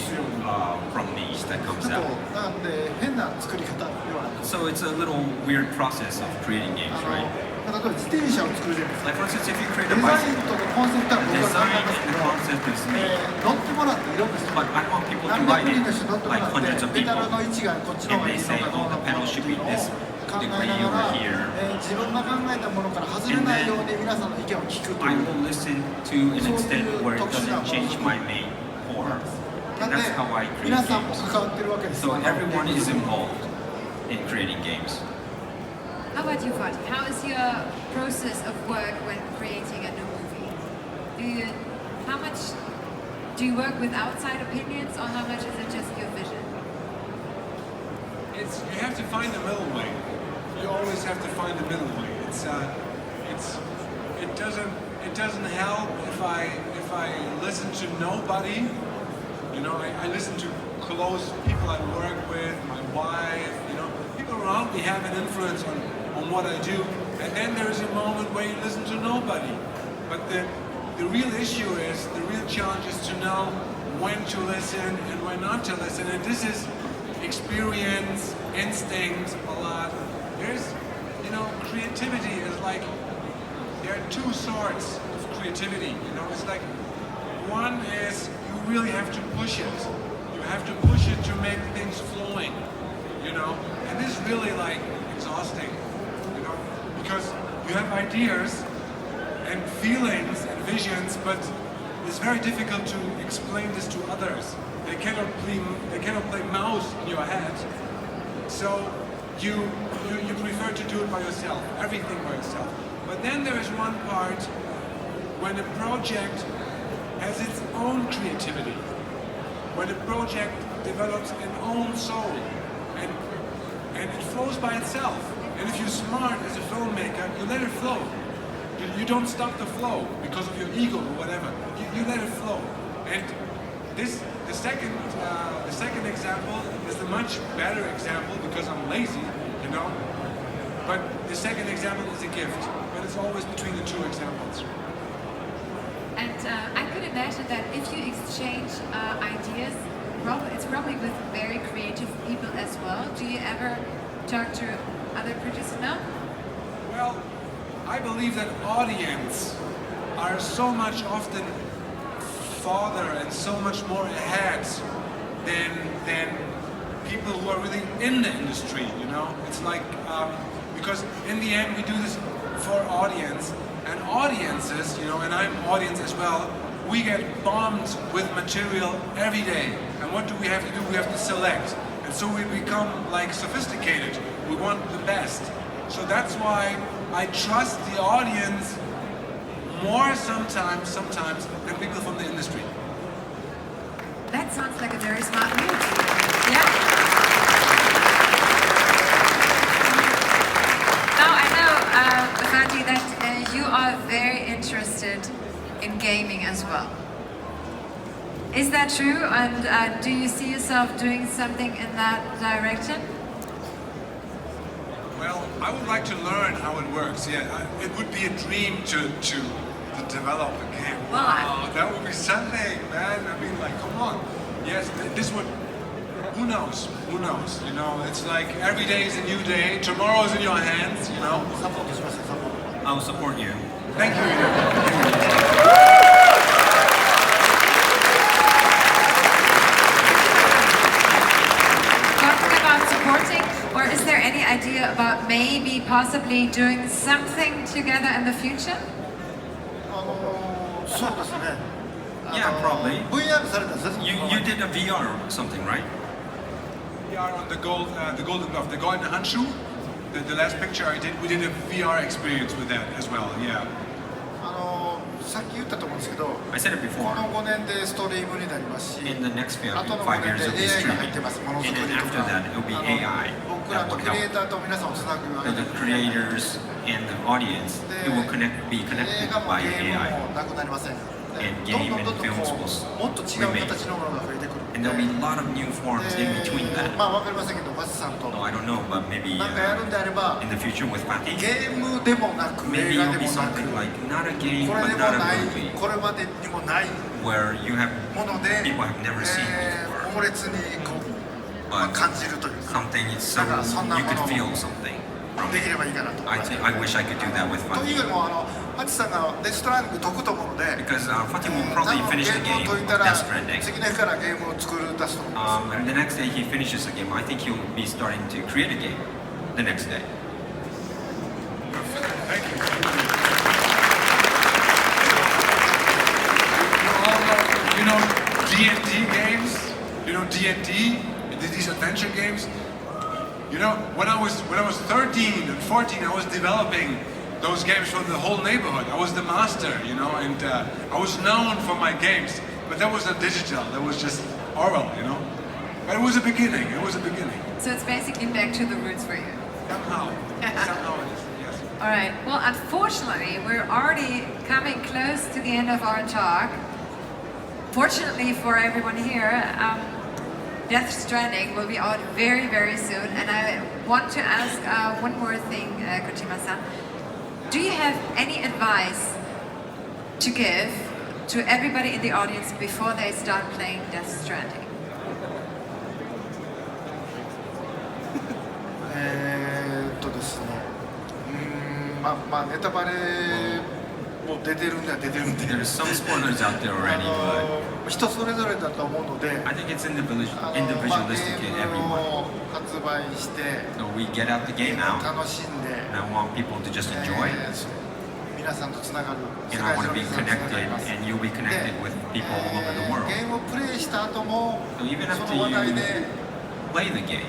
S8: from me that
S9: ち
S8: comes
S9: ょっ
S8: out.
S9: となんで変な作り方ではない。
S8: So it's a little weird process of creating games, right?
S9: 例えば自転車を作るじゃないですか。
S8: Like for instance, if you create
S9: デ
S8: a
S9: ザイン
S8: bicycle,
S9: とかコンセプトは僕は考
S8: design
S9: えますけ
S8: and
S9: ど、
S8: concept is me.
S9: 乗ってもらっていろんな人
S8: But I want people to
S9: 何
S8: ride
S9: 百人
S8: it,
S9: の人乗っても
S8: like
S9: らっ
S8: hundreds
S9: て
S8: of
S9: ペ
S8: people.
S9: ダルの位置がこっちの
S8: And
S9: 方がい
S8: they
S9: い
S8: say,
S9: のかどう
S8: oh,
S9: の
S8: the
S9: か
S8: pedal
S9: って
S8: should
S9: い
S8: be
S9: うのを
S8: this
S9: 考え
S8: degree
S9: なが
S8: over
S9: ら、
S8: here.
S9: 自分が考えたものから外れないように皆さんの意見を聞くと
S8: I
S9: いう。
S8: will listen to an extent where it doesn't change my main core.
S9: なん
S8: And
S9: で
S8: that's how I create
S9: 皆さんも
S8: games.
S9: 関わってるわけです。
S8: So everyone is involved in creating games.
S1: How about you, Fatih? How is your process of work when creating a new movie? How much do you work with outside opinions, or how much is it just your vision?
S10: You have to find the middle way. You always have to find the middle way. It doesn't help if I listen to nobody. You know, I listen to close people I work with, my wife. You know, people around me have an influence on what I do. And then there's a moment where you listen to nobody. But the real issue is, the real challenge is to know when to listen and when not to listen. And this is experience, instinct, a lot. There's, you know, creativity is like, there are two sorts of creativity, you know. It's like, one is you really have to push it. You have to push it to make things flowing, you know. And this is really like exhausting, you know, because you have ideas and feelings and visions, but it's very difficult to explain this to others. They cannot play mouse in your head. So you prefer to do it by yourself, everything by yourself. But then there is one part when a project has its own creativity, when a project develops an own soul, and it flows by itself. And if you're smart as a filmmaker, you let it flow. You don't stop the flow because of your ego or whatever. You let it flow. And the second example is the much better example because I'm lazy, you know. But the second example is a gift. But it's always between the two examples.
S1: And I could imagine that if you exchange ideas, it's probably with very creative people as well. Do you ever talk to other producers now?
S10: Well, I believe that audience are so much often farther and so much more ahead than people who are really in the industry, you know? It's like, because in the end we do this for audience, and audiences, you know, and I'm audience as well, we get bombed with material every day. And what do we have to do? We have to select. And so we become like sophisticated. We want the best. So that's why I trust the audience more sometimes than people from the industry.
S1: That sounds like a very smart move. Yeah. Now I know, Fatih, that you are very interested in gaming as well. Is that true? And do you see yourself doing something in that direction?
S10: Well, I would like to learn how it works. Yeah, it would be a dream to develop a game. Wow, that would be something, man. I mean, like, come on. Yes, this would. Who knows? Who knows? You know, it's like every day is a new day. Tomorrow is in your hands. You know.
S8: I will support you.
S10: Thank you.
S1: Talking about supporting, or is there any idea about maybe possibly doing something together in the future?
S8: Yeah, probably. You did a VR or something, right?
S10: VR on the Golden Glove, the Golden Handschuh. The last picture I did, we did a VR experience with that as well. Yeah.
S9: さっき言ったと思うんですけど、
S8: I said it before.
S9: この5年でストリームになりますし、
S8: In the next
S9: あとの
S8: 5
S9: 5年
S8: years
S9: で
S8: it'll be
S9: AI が入って
S8: streaming.
S9: ます。ものづ
S8: And
S9: く
S8: then
S9: りと
S8: after
S9: か、
S8: that it'll be AI
S9: 僕ら
S8: that
S9: と
S8: would
S9: クリエイ
S8: help.
S9: ターと皆さんをつなぐ
S8: So the creators and the audience, it will be
S9: 映
S8: connected
S9: 画も
S8: by
S9: ゲーム
S8: AI.
S9: もなくなりません。
S8: And
S9: どん
S8: game
S9: どん
S8: and
S9: どんどん
S8: films
S9: こ
S8: will
S9: うもっと違う形のものが増えてくる。
S8: And there'll be a lot of new forms in between that.
S9: まあわかりませんけど、バスさんと
S8: No, I don't know, but maybe
S9: なんかやるんであれば、
S8: in the future with Fatih,
S9: ゲームでもなく
S8: maybe
S9: 映画
S8: it'll
S9: で
S8: be
S9: もなく、
S8: something like not a game
S9: これ
S8: but
S9: でも
S8: not
S9: な
S8: a
S9: い、
S8: movie,
S9: これまでにもない
S8: where you have
S9: もので、
S8: people have never seen before.
S9: 猛烈にこう、まあ、感じるというか、
S8: Something it's so
S9: だからそんな
S8: you
S9: も
S8: could
S9: の
S8: feel
S9: も
S8: something.
S9: できればいいかなと。
S8: I wish I could do that with
S9: というより
S8: Fatih.
S9: もハチさんがデストランディング解くと思うので、
S8: Because Fatih will
S9: 多
S8: probably
S9: 分
S8: finish
S9: ゲ
S8: the
S9: ー
S8: game
S9: ムを解い
S8: of
S9: たら
S8: Death Stranding.
S9: 次の日からゲームを作る出すと思います。
S8: And the next day he finishes the game. I think he'll be starting to create a game the next day.
S10: Thank you. You know D&D games? You know D&D? These adventure games? You know, when I was 13 and 14, I was developing those games for the whole neighborhood. I was the master, you know, and I was known for my games. But that was not digital. That was just oral, you know. But it was a beginning. It was a beginning.
S1: So it's basically back to the roots for you.
S10: Somehow. Somehow it is. Yes.
S1: All right. Well, unfortunately, we're already coming close to the end of our talk. Fortunately for everyone here, Death Stranding will be out very, very soon. And I want to ask one more thing, Kojima-san. Do you have any advice to give to everybody in the audience before they start playing Death Stranding?
S9: ですね、まあネタバレも出てるんでは出てるんで、
S8: There's some spoilers out there already, but
S9: 人それぞれだと思うので、
S8: I think it's individualistic
S9: まあ
S8: in
S9: ゲーム
S8: everyone.
S9: を発売して
S8: So we get out the game out,
S9: 楽しんで、
S8: and I want people to just enjoy it.
S9: 皆さんとつながる、世
S8: And I
S9: 界
S8: want
S9: 中
S8: to
S9: の
S8: be
S9: 皆さんとつなが
S8: connected,
S9: ります。
S8: and you'll be connected with people all over the world.
S9: ゲームをプレイした後も、
S8: So even
S9: そ
S8: after
S9: の話
S8: you
S9: 題で
S8: play the game,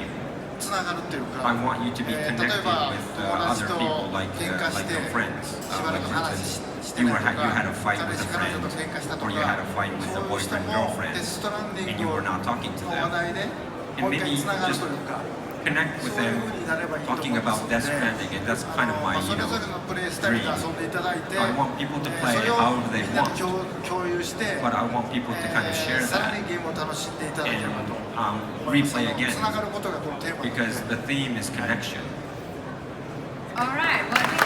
S9: つながるっていうか、
S8: I want you to be
S9: 例
S8: connected
S9: えば
S8: with
S9: 友達
S8: other
S9: と
S8: people, like
S9: 喧嘩して
S8: your friends.
S9: しばら
S8: Like
S9: く
S8: you
S9: 話
S8: said,
S9: して
S8: you
S9: ないと
S8: had
S9: か、
S8: a fight
S9: 彼
S8: with
S9: 氏
S8: a
S9: 彼女
S8: friend,
S9: と喧嘩したと
S8: or you had
S9: か、
S8: a fight with
S9: そ
S8: a
S9: ういう人
S8: boyfriend,
S9: も
S8: girlfriend,
S9: デストランディ
S8: and
S9: ン
S8: you
S9: グ
S8: were not talking to
S9: の話
S8: them.
S9: 題で
S8: And
S9: もう一回
S8: maybe
S9: つながる
S8: just
S9: というか、
S8: connect with them talking about Death Stranding, and that's kind of my, you know, dream. I want people to play however they want, but I want people to kind of share that and replay again, because the theme is connection.
S1: All right. Well, I think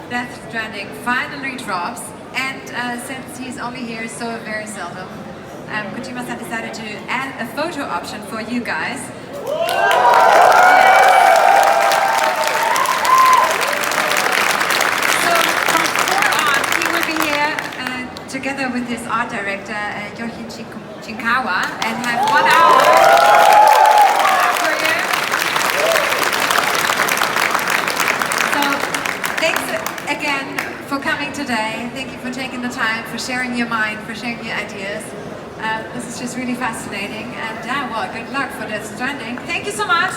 S1: Death Stranding finally drops, and since he's only here so very seldom, Kojima has decided to add a photo option for you guys. So from here on, he will be here together with his art director, Yohin Shinkawa, and have 1 hour for you. So thanks again for coming today. Thank you for taking the time, for sharing your mind, for sharing your ideas. This is just really fascinating, and well, good luck for Death Stranding. Thank you so much.